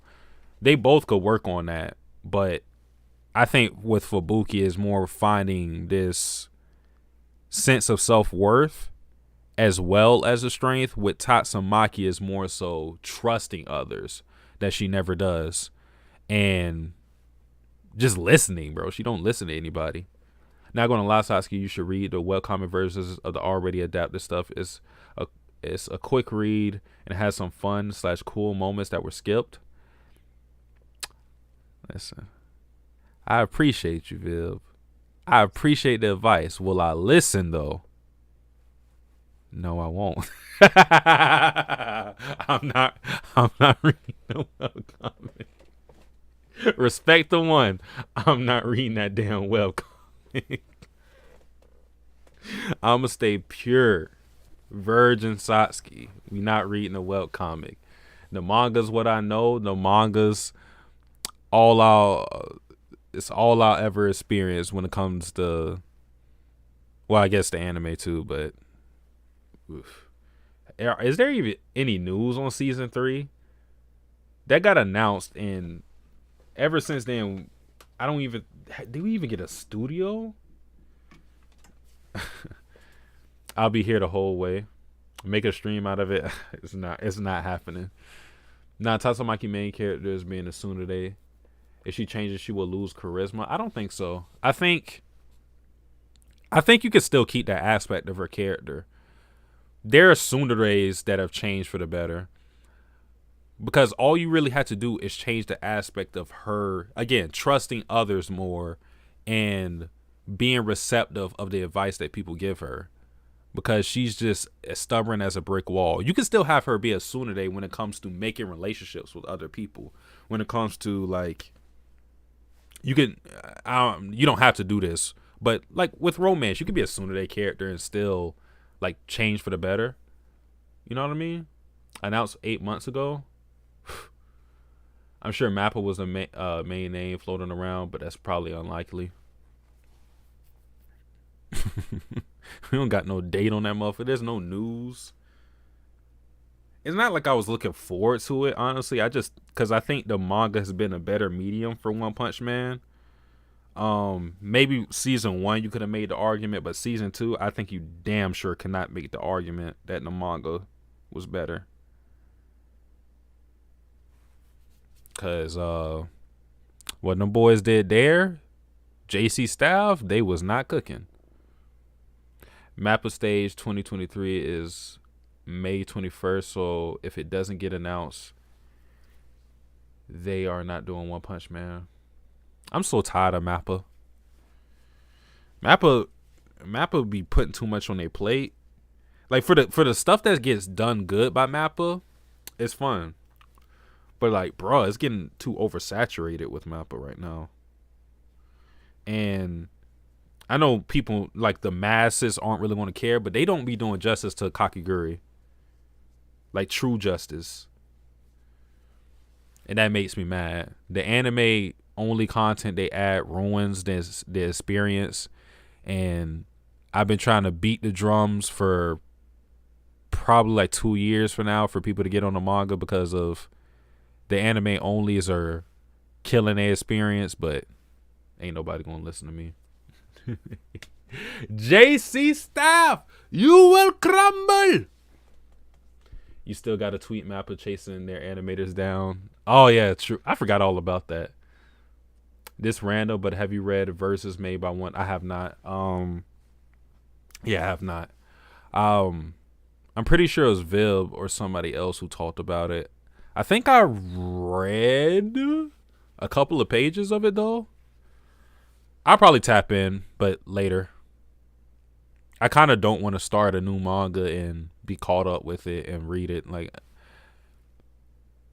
they both could work on that. But I think with Fubuki is more finding this sense of self-worth as well as a strength. With Tatsumaki is more so trusting others that she never does. And just listening, bro. She don't listen to anybody. Not gonna lie, Satsuki, you should read the webcomic versions of the already adapted stuff. It's a quick read and it has some fun / cool moments that were skipped. Listen, I appreciate you, Viv. I appreciate the advice. Will I listen though? No, I won't. I'm not reading the webcomic. Respect the one. I'm not reading that damn webcomic. I'ma stay pure. Virgin Satsuki. We not reading a webcomic. The manga's what I know. The manga's it's all I'll ever experience when it comes to, well, I guess the anime too, but oof. Is there even any news on season 3? That got announced, and ever since then, do we even get a studio? I'll be here the whole way. Make a stream out of it. It's not happening. Now, Tatsumaki main character is being a tsundere. If she changes, she will lose charisma. I don't think so. I think you can still keep that aspect of her character. There are tsunderes that have changed for the better. Because all you really had to do is change the aspect of her, again, trusting others more and being receptive of the advice that people give her. Because she's just as stubborn as a brick wall. You can still have her be a tsundere when it comes to making relationships with other people. When it comes to, like, you don't have to do this. But, like, with romance, you could be a tsundere character and still, like, change for the better. You know what I mean? Announced 8 months ago. I'm sure Mappa was the main name floating around, but that's probably unlikely. We don't got no date on that motherfucker. There's no news. It's not like I was looking forward to it, honestly. Because I think the manga has been a better medium for One Punch Man. Maybe season 1 you could have made the argument, but season 2, I think you damn sure cannot make the argument that the manga was better. Cause what them boys did there, JC staff, they was not cooking. Mappa Stage 2023 is May 21st, so if it doesn't get announced, they are not doing One Punch Man. I'm so tired of Mappa. Mappa be putting too much on their plate. Like for the stuff that gets done good by Mappa, it's fun. But like, bro, it's getting too oversaturated with Mappa right now. And I know people, like the masses, aren't really going to care, but they don't be doing justice to Kakiguri. Like true justice. and that makes me mad. The anime only content they add ruins the experience, and I've been trying to beat the drums for probably like 2 years for now for people to get on the manga because of the anime onlys are killing their experience, but ain't nobody gonna listen to me. JC Staff, you will crumble. You still got a tweet mapper chasing their animators down. Oh yeah, true. I forgot all about that. This random, but have you read verses made by one? I have not. Yeah, I have not. I'm pretty sure it was Vib or somebody else who talked about it. I think I read a couple of pages of it though. I'll probably tap in, but later. I kind of don't want to start a new manga and be caught up with it and read it. Like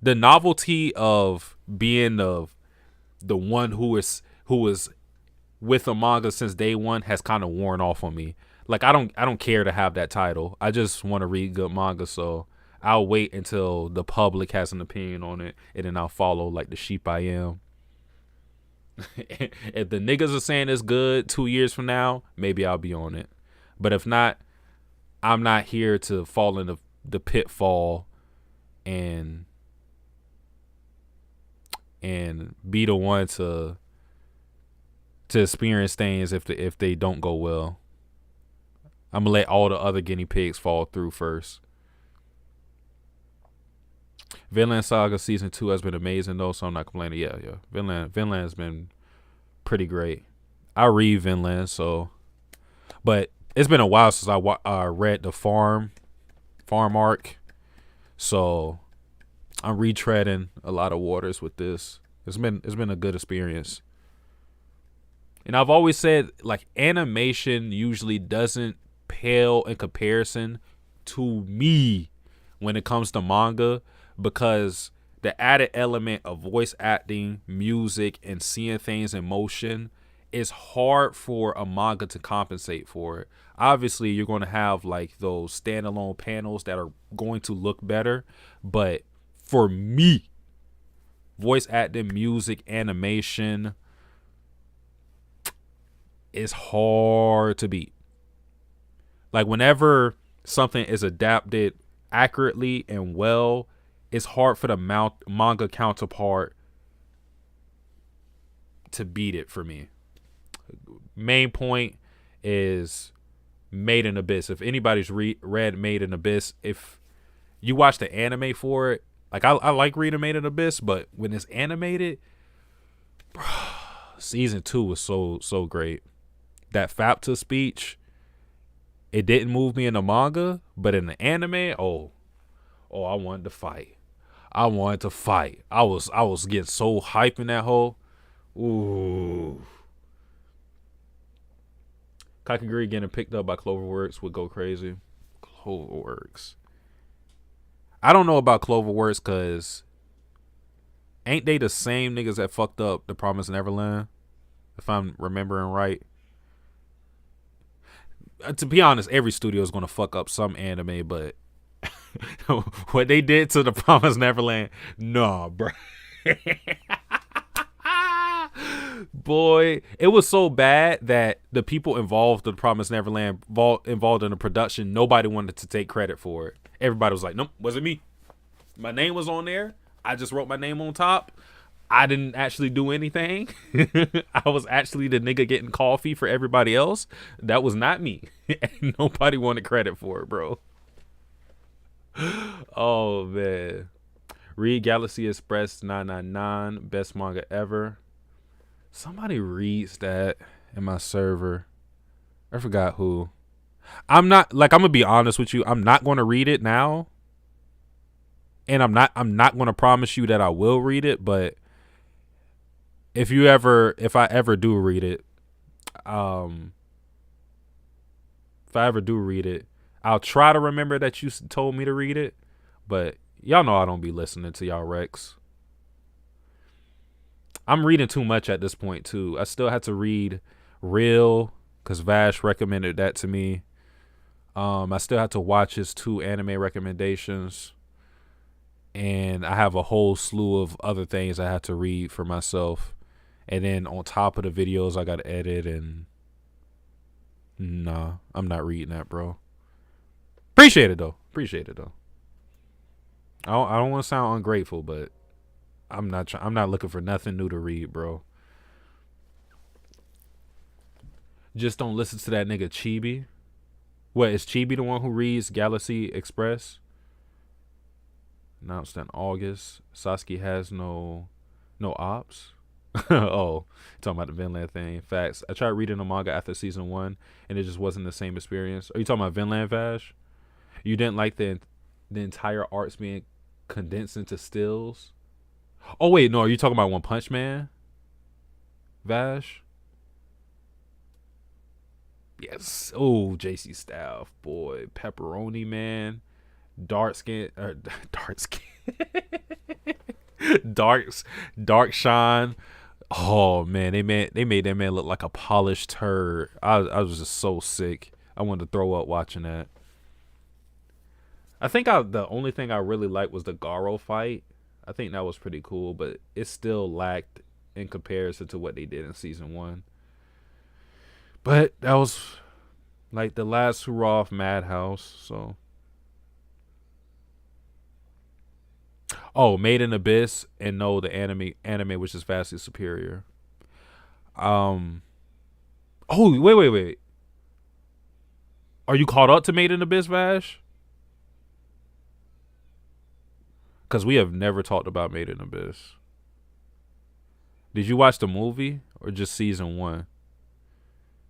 the novelty of being the one who is with a manga since day one has kind of worn off on me. Like I don't care to have that title. I just want to read good manga, so I'll wait until the public has an opinion on it, and then I'll follow like the sheep I am. If the niggas are saying it's good 2 years from now, maybe I'll be on it. But if not, I'm not here to fall in the pitfall and be the one to experience things if they don't go well. I'm gonna let all the other guinea pigs fall through first. Vinland Saga season 2 has been amazing though, so I'm not complaining. Yeah. Vinland has been pretty great. I read Vinland, but it's been a while since I read the farm arc, so I'm retreading a lot of waters with this. It's been a good experience, and I've always said like animation usually doesn't pale in comparison to me when it comes to manga, because the added element of voice acting, music, and seeing things in motion is hard for a manga to compensate for it. Obviously, you're going to have like those standalone panels that are going to look better, but for me, voice acting, music, animation is hard to beat. Like whenever something is adapted accurately and well, it's hard for the manga counterpart to beat it for me. Main point is Made in Abyss. If anybody's read Made in Abyss, if you watch the anime for it, like I like reading Made in Abyss, but when it's animated, bro, season 2 was so great. That Fapta speech, it didn't move me in the manga, but in the anime, oh, I wanted to fight. I was getting so hyped in that hole. Ooh. Kakaguri getting picked up by Cloverworks would go crazy. Cloverworks. I don't know about Cloverworks because ain't they the same niggas that fucked up The Promised Neverland? If I'm remembering right. To be honest, every studio is going to fuck up some anime, but what they did to The Promised Neverland, nah, bro. Boy, it was so bad that the people involved in The Promised Neverland, involved in the production, nobody wanted to take credit for it. Everybody was like, nope, wasn't me. My name was on there. I just wrote my name on top. I didn't actually do anything. I was actually the nigga getting coffee for everybody else. That was not me. And nobody wanted credit for it, bro. Oh, man. Read Galaxy Express 999. Best manga ever. Somebody reads that in my server. I forgot who. I'm not, like, I'm going to be honest with you. I'm not going to read it now. And I'm not going to promise you that I will read it, but if I ever do read it, I'll try to remember that you told me to read it, but y'all know I don't be listening to y'all Rex. I'm reading too much at this point too. I still had to read Real because Vash recommended that to me. I still had to watch his 2 anime recommendations. and I have a whole slew of other things I have to read for myself. And then on top of the videos I got to edit, and nah, I'm not reading that, bro. Appreciate it though. Appreciate it though. I don't want to sound ungrateful, but I'm not looking for nothing new to read, bro. Just don't listen to that nigga Chibi. What, is Chibi the one who reads Galaxy Express? Announced in August. Satsuki has no ops. Oh, talking about the Vinland thing. Facts. I tried reading the manga after season 1, and it just wasn't the same experience. Are you talking about Vinland, Vash? You didn't like the entire arcs being condensed into stills? Oh wait, no. Are you talking about One Punch Man, Vash? Yes. Oh, JC Staff, boy, pepperoni man, dark skin, dark skin, dark shine. Oh man, they made that man look like a polished turd. I was just so sick. I wanted to throw up watching that. I think the only thing I really liked was the Garo fight. I think that was pretty cool, but it still lacked in comparison to what they did in season 1. But that was like the last hurrah of Madhouse. So, oh, Made in Abyss, and no, the anime which is vastly superior. Um. Oh, wait. Are you caught up to Made in Abyss, Vash? Because we have never talked about Made in Abyss. Did you watch the movie or just season 1?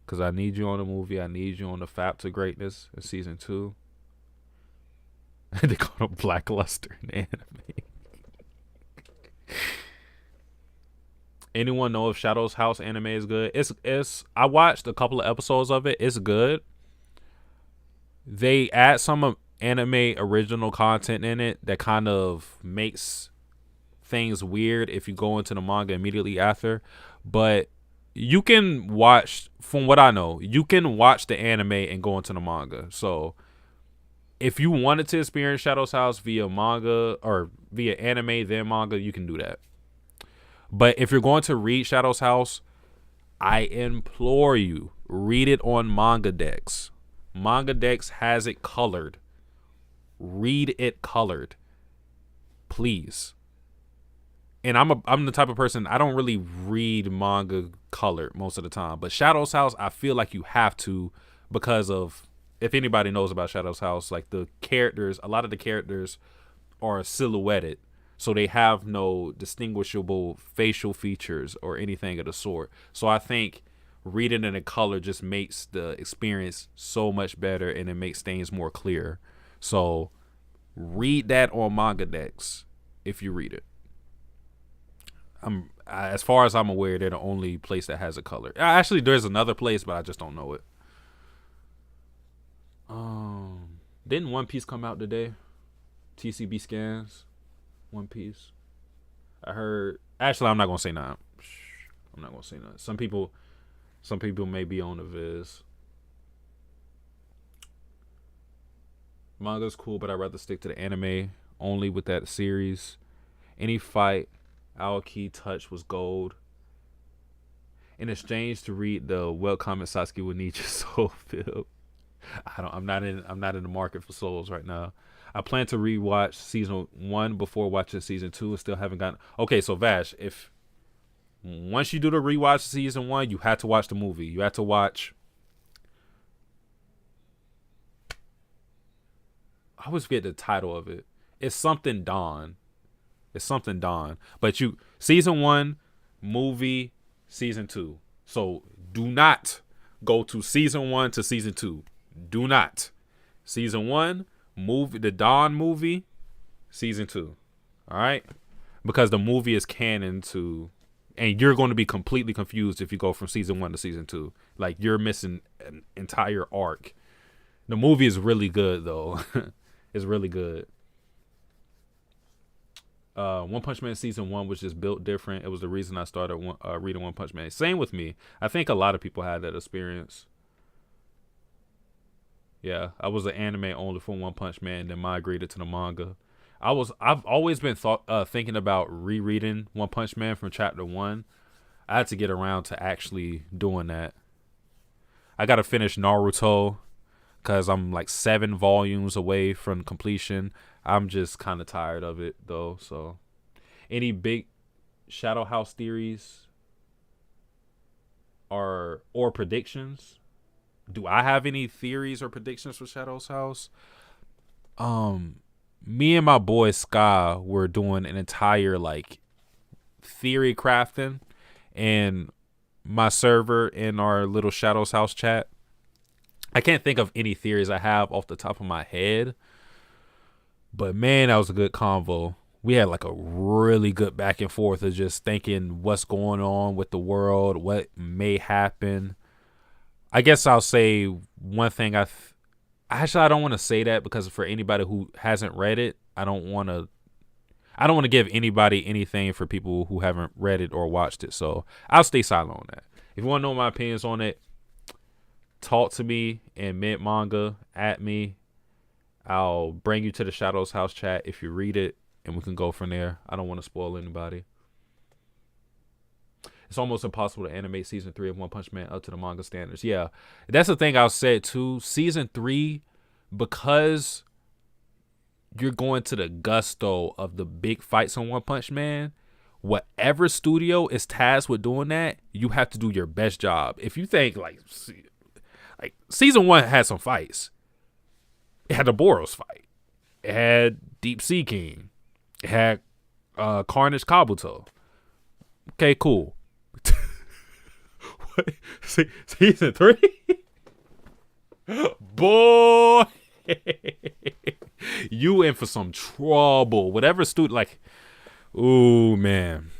Because I need you on the movie. I need you on the Fap to Greatness in season 2. They call him Blackluster in anime. Anyone know if Shadow's House anime is good? It's I watched a couple of episodes of it. It's good. They add some anime original content in it that kind of makes things weird if you go into the manga immediately after. But you can watch, from what I know, you can watch the anime and go into the manga. So if you wanted to experience Shadow's House via manga or via anime then manga, you can do that. But if you're going to read Shadow's House, I implore you, read it on Manga Dex. Manga Dex has it colored. Read it colored, please. And I'm the type of person, I don't really read manga colored most of the time, but Shadow's House, I feel like you have to, because of, if anybody knows about Shadow's House, like the characters, a lot of the characters are silhouetted, so they have no distinguishable facial features or anything of the sort. So I think reading it in color just makes the experience so much better, and it makes things more clear. So read that on Manga Dex if you read it. As far as I'm aware, they're the only place that has a color. Actually, there's another place, but I just don't know it. Didn't One Piece come out today? TCB scans, One Piece. I heard. Actually, I'm not gonna say nothing. I'm not gonna say nothing. Some people may be on the viz. Manga's cool, but I'd rather stick to the anime only with that series. Any fight Aoki touch was gold. In exchange to read the webcomic Satsuki would need your soul filled. I'm not in the market for souls right now. I plan to rewatch season 1 before watching season 2 and still haven't gotten. Okay, so Vash, if once you do the rewatch season 1, you had to watch the movie. You had to watch. I always forget the title of it. It's something Dawn. But you season 1, movie, season 2. So do not go to season 1 to season 2. Do not. Season 1, movie, the Dawn movie, season 2. All right? Because the movie is canon to, and you're going to be completely confused if you go from season 1 to season 2. Like, you're missing an entire arc. The movie is really good though. It's really good. One Punch Man season 1 was just built different. It was the reason I started reading One Punch Man. Same with me. I think a lot of people had that experience. Yeah, I was an anime only for One Punch Man, then migrated to the manga. I've always been thinking about rereading One Punch Man from chapter 1. I had to get around to actually doing that. I got to finish Naruto cuz I'm like 7 volumes away from completion. I'm just kind of tired of it though, so any big Shadow House theories or predictions? Do I have any theories or predictions for Shadow's House? Um Me and my boy Sky were doing an entire like theory crafting and my server in our little Shadows House chat. I can't think of any theories I have off the top of my head, but man, that was a good convo. We had like a really good back and forth of just thinking what's going on with the world, what may happen. I guess I'll say one thing. Actually, I don't want to say that because for anybody who hasn't read it, I don't want to. I don't want to give anybody anything for people who haven't read it or watched it. So I'll stay silent on that. If you want to know my opinions on it, talk to me in mid manga at me. I'll bring you to the Shadows House chat if you read it, and we can go from there. I don't want to spoil anybody. It's almost impossible to animate season 3 of One Punch Man up to the manga standards. Yeah, that's the thing I'll say too. Season 3, because you're going to the gusto of the big fights on One Punch Man, whatever studio is tasked with doing that, you have to do your best job. If you think like season 1 had some fights. It had the Boros fight. It had Deep Sea King. It had Carnage Kabuto. Okay, cool. What? Season 3? Boy, you in for some trouble. Whatever student, like, ooh, man.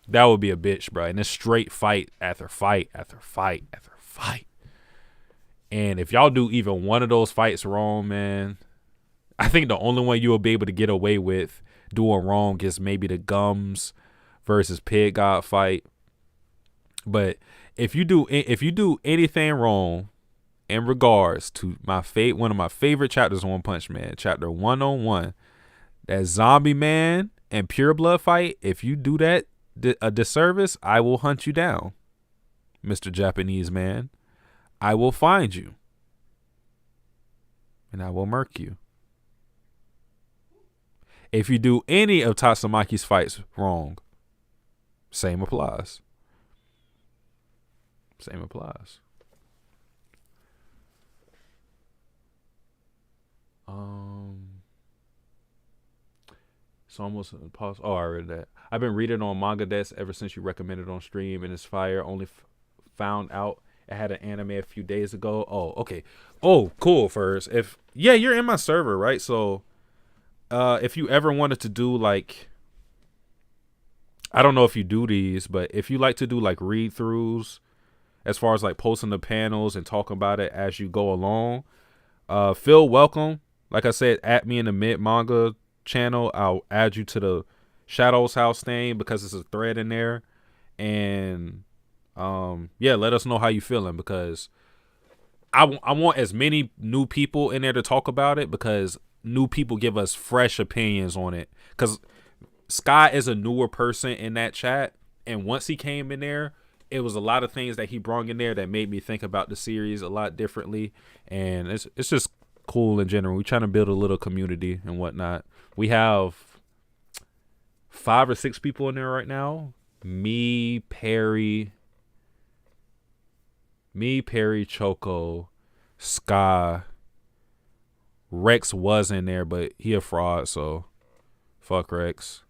That would be a bitch, bro. And it's straight fight after fight after fight after fight. And if y'all do even one of those fights wrong, man, I think the only one you will be able to get away with doing wrong is maybe the Gums versus Pig God fight. But if you do anything wrong in regards to one of my favorite chapters on One Punch Man, chapter 101, that Zombie Man and Pure Blood fight, if you do that a disservice, I will hunt you down, Mr. Japanese man. I will find you. And I will murk you. If you do any of Tatsumaki's fights wrong, same applies. Same applies. It's almost impossible. Oh, I read that. I've been reading on Manga Desk ever since you recommended on stream, and it's fire. Only found out it had an anime a few days ago. Oh, okay. Oh, cool. First, you're in my server, right? So, if you ever wanted to do like, I don't know if you do these, but if you like to do like read throughs, as far as like posting the panels and talking about it as you go along, feel welcome. Like I said, at me in the mid manga channel. I'll add you to the Shadows House thing because it's a thread in there, and let us know how you feeling because I want as many new people in there to talk about it because new people give us fresh opinions on it. Because Sky is a newer person in that chat, and once he came in there, it was a lot of things that he brought in there that made me think about the series a lot differently, and it's just cool in general. We're trying to build a little community and whatnot. We have 5 or 6 people in there right now. Me, Perry, Choco, Sky, Rex was in there, but he a fraud, so fuck Rex.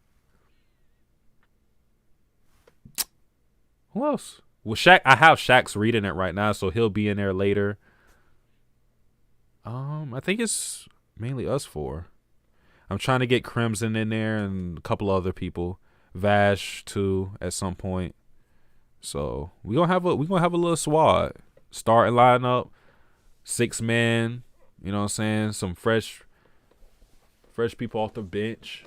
Who else? Well, Shaq. I have Shaq's reading it right now, so he'll be in there later. I think it's mainly us 4. I'm trying to get Crimson in there and a couple other people, Vash too at some point. So we gonna have a little squad, starting lineup, 6 men. You know what I'm saying? Some fresh people off the bench.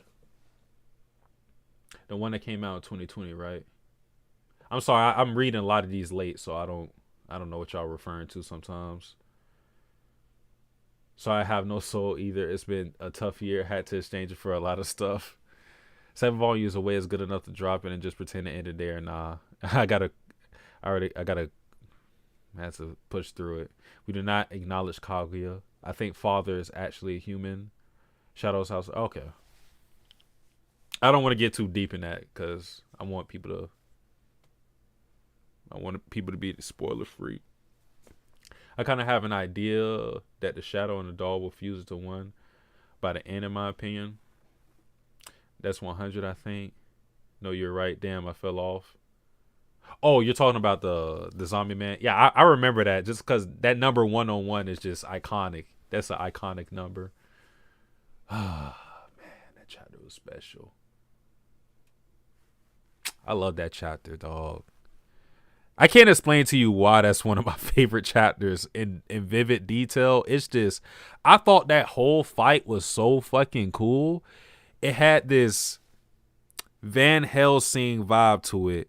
The one that came out in 2020, right? I'm sorry, I'm reading a lot of these late, so I don't know what y'all referring to sometimes. So I have no soul either. It's been a tough year. Had to exchange it for a lot of stuff. 7 volumes away is good enough to drop it and just pretend to end it there. Nah, I gotta have to push through it. We do not acknowledge Kaguya. I think Father is actually a human. Shadow's House. Okay. I don't want to get too deep in that because I want people to be spoiler free. I kind of have an idea that the shadow and the doll will fuse into one by the end, in my opinion. That's 100, I think. No, you're right. Damn, I fell off. Oh, you're talking about the zombie man? Yeah, I remember that just because that number 101 is just iconic. That's an iconic number. Ah, man, that chapter was special. I love that chapter, dog. I can't explain to you why that's one of my favorite chapters in vivid detail. It's just, I thought that whole fight was so fucking cool. It had this Van Helsing vibe to it.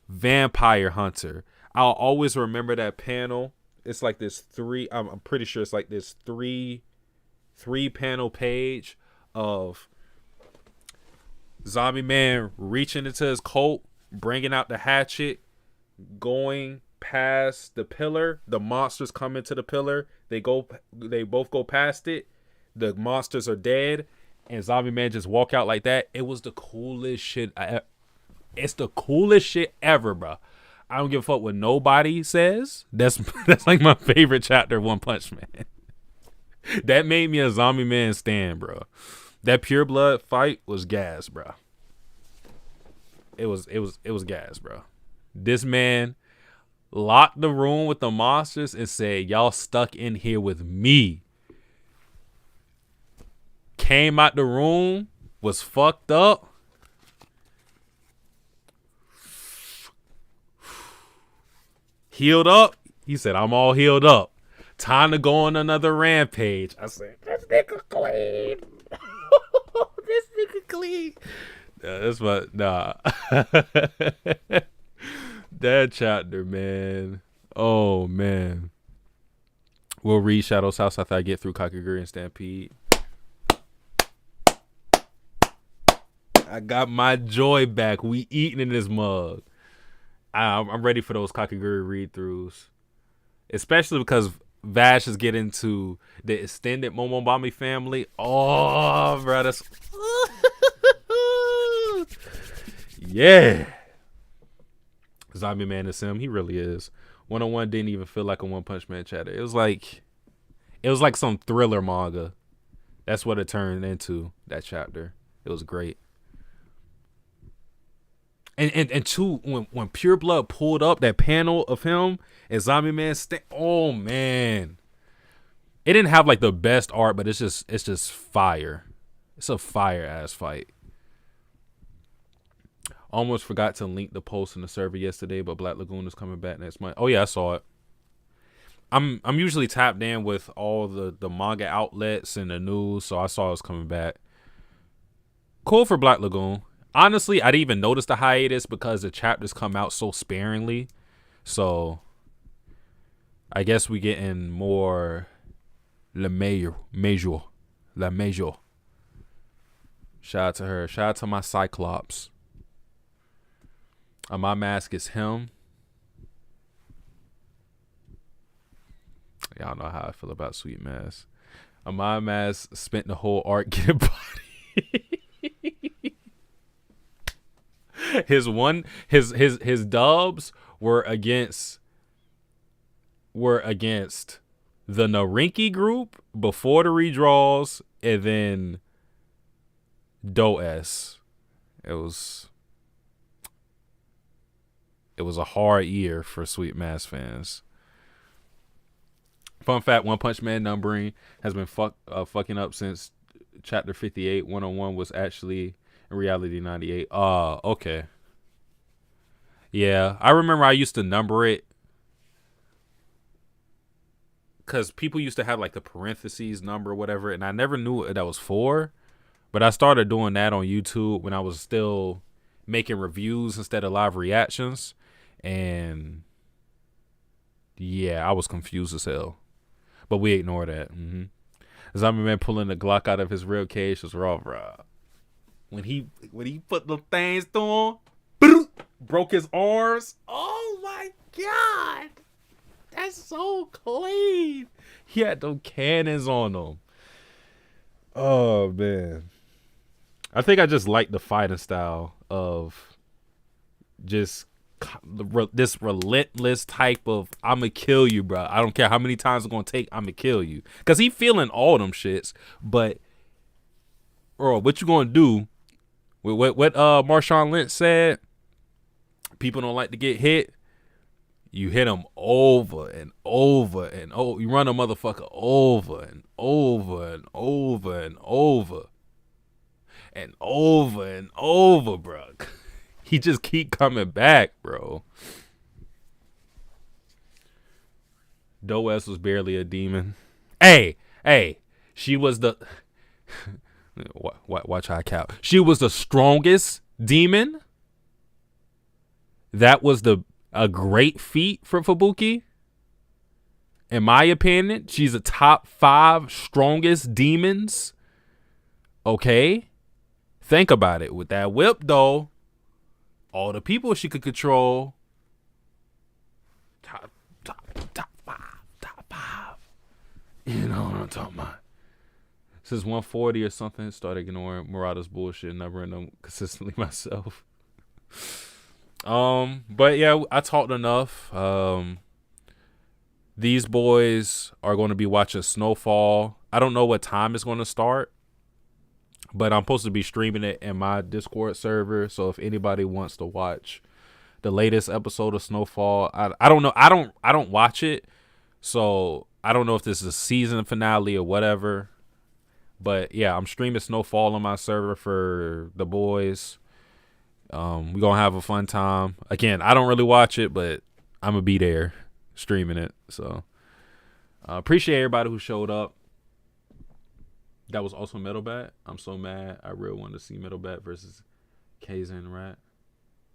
Vampire Hunter. I'll always remember that panel. It's like this I'm pretty sure it's like this three panel page of Zombie Man reaching into his coat, bringing out the hatchet, going past the pillar. The monsters come into the pillar. They both go past it. The monsters are dead, and Zombie Man just walk out like that. It was the coolest shit. It's the coolest shit ever, bro. I don't give a fuck what nobody says. That's like my favorite chapter of One Punch Man. That made me a Zombie Man stan, bro. That pure blood fight was gas, bro. It was gas, bro. This man locked the room with the monsters and said, "Y'all stuck in here with me." Came out the room, was fucked up. Healed up. He said, "I'm all healed up. Time to go on another rampage." I said, "This nigga clean." This nigga clean. That's what, nah. That chapter, man. Oh, man. We'll read Shadow's House after I get through Kakaguri and Stampede. I got my joy back. We eating in this mug. I'm ready for those Kakaguri read-throughs. Especially because Vash is getting to the extended Momobami family. Oh, bro, that's... Yeah. Zombie Man is him. He really is. 101 didn't even feel like a One Punch Man chapter. It was like some thriller manga. That's what it turned into, that chapter. It was great. And two, when Pure Blood pulled up that panel of him and Zombie Man, oh man, it didn't have like the best art, but it's just fire. It's a fire ass fight. Almost forgot to link the post in the server yesterday, but Black Lagoon is coming back next month. Oh yeah, I saw it. I'm usually tapped in with all the manga outlets and the news, so I saw it was coming back. Cool for Black Lagoon. Honestly, I didn't even notice the hiatus because the chapters come out so sparingly. So, I guess we getting more La Major. Shout out to her. Shout out to my Cyclops. My mask is him. Y'all know how I feel about Sweet Mask. My mask spent the whole arc getting body. His dubs were against the Narinki group before the redraws, and then Do-S. It was a hard year for Sweet Mask fans. Fun fact: One Punch Man numbering has been fucking up since chapter 58. 101 was actually in reality 98. Okay. Yeah, I remember I used to number it because people used to have like the parentheses number or whatever, and I never knew what that was for. But I started doing that on YouTube when I was still making reviews instead of live reactions, and yeah, I was confused as hell. But we ignore that. Zombie Man pulling the Glock out of his rib cage was raw, bro. When he put the things through him, broke his arms. Oh my god, that's so clean. He had them cannons on him. Oh man, I think I just like the fighting style of just this relentless type of I'ma kill you, bro. I don't care how many times it's gonna take. I'ma kill you, cause he feeling all them shits. But bro, what you gonna do? What Marshawn Lynch said? People don't like to get hit. You hit them over and over and over. You run a motherfucker over and over and over and over and over and over, bro. He just keep coming back, bro. Doe was barely a demon. Hey, she was the watch how I count. She was the strongest demon. That was a great feat for Fubuki. In my opinion, she's a top 5 strongest demons. Okay? Think about it. With that whip, though, all the people she could control. Top 5. You know what I'm talking about. Since 140 or something, started ignoring Murata's bullshit, never in them consistently myself. But yeah, I talked enough. These boys are going to be watching Snowfall. I don't know what time it's going to start, but I'm supposed to be streaming it in my Discord server. So if anybody wants to watch the latest episode of Snowfall, I don't know. I don't watch it, so I don't know if this is a season finale or whatever. But yeah, I'm streaming Snowfall on my server for the boys. We're gonna have a fun time. Again, I don't really watch it, but I'm gonna be there streaming it. So appreciate everybody who showed up. That was also Metal Bat. I'm so mad. I really wanted to see Metal Bat versus Kaizen Rat.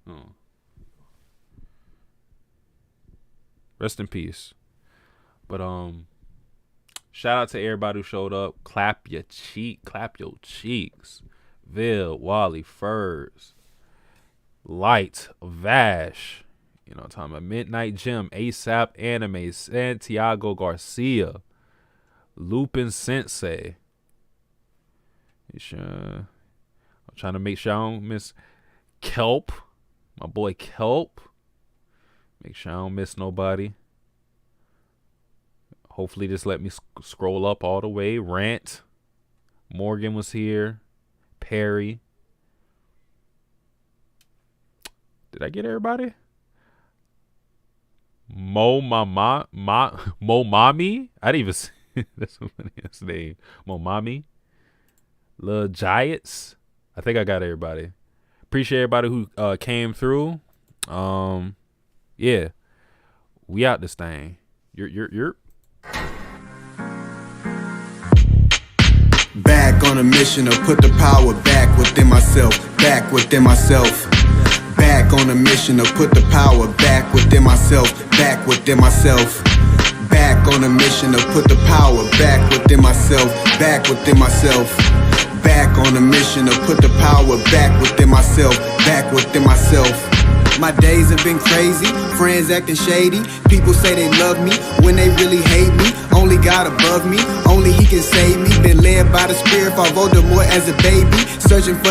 Oh. Rest in peace. But shout out to everybody who showed up. Clap your cheeks. Vil, Wally, Furs, Light, Vash, you know what I'm talking about, Midnight Gym, ASAP Anime, Santiago Garcia, Lupin Sensei. I'm trying to make sure I don't miss Kelp, my boy Kelp. Make sure I don't miss nobody. Hopefully this let me scroll up all the way. Rant, Morgan was here, Perry. Did I get everybody? Mo Mommy. I didn't even see. That's a funny ass name. Mo Mommy. Lil Giants. I think I got everybody. Appreciate everybody who came through. Yeah. We out this thing. You're. Back on a mission to put the power back within myself. Back within myself. Back on a mission to put the power back within myself. Back within myself. Back on a mission to put the power back within myself. Back within myself. Back on a mission to put the power back within myself. Back within myself. My days have been crazy, friends acting shady. People say they love me when they really hate me. Only God above me, only He can save me. Been led by the Spirit, fought Voldemort as a baby, searching for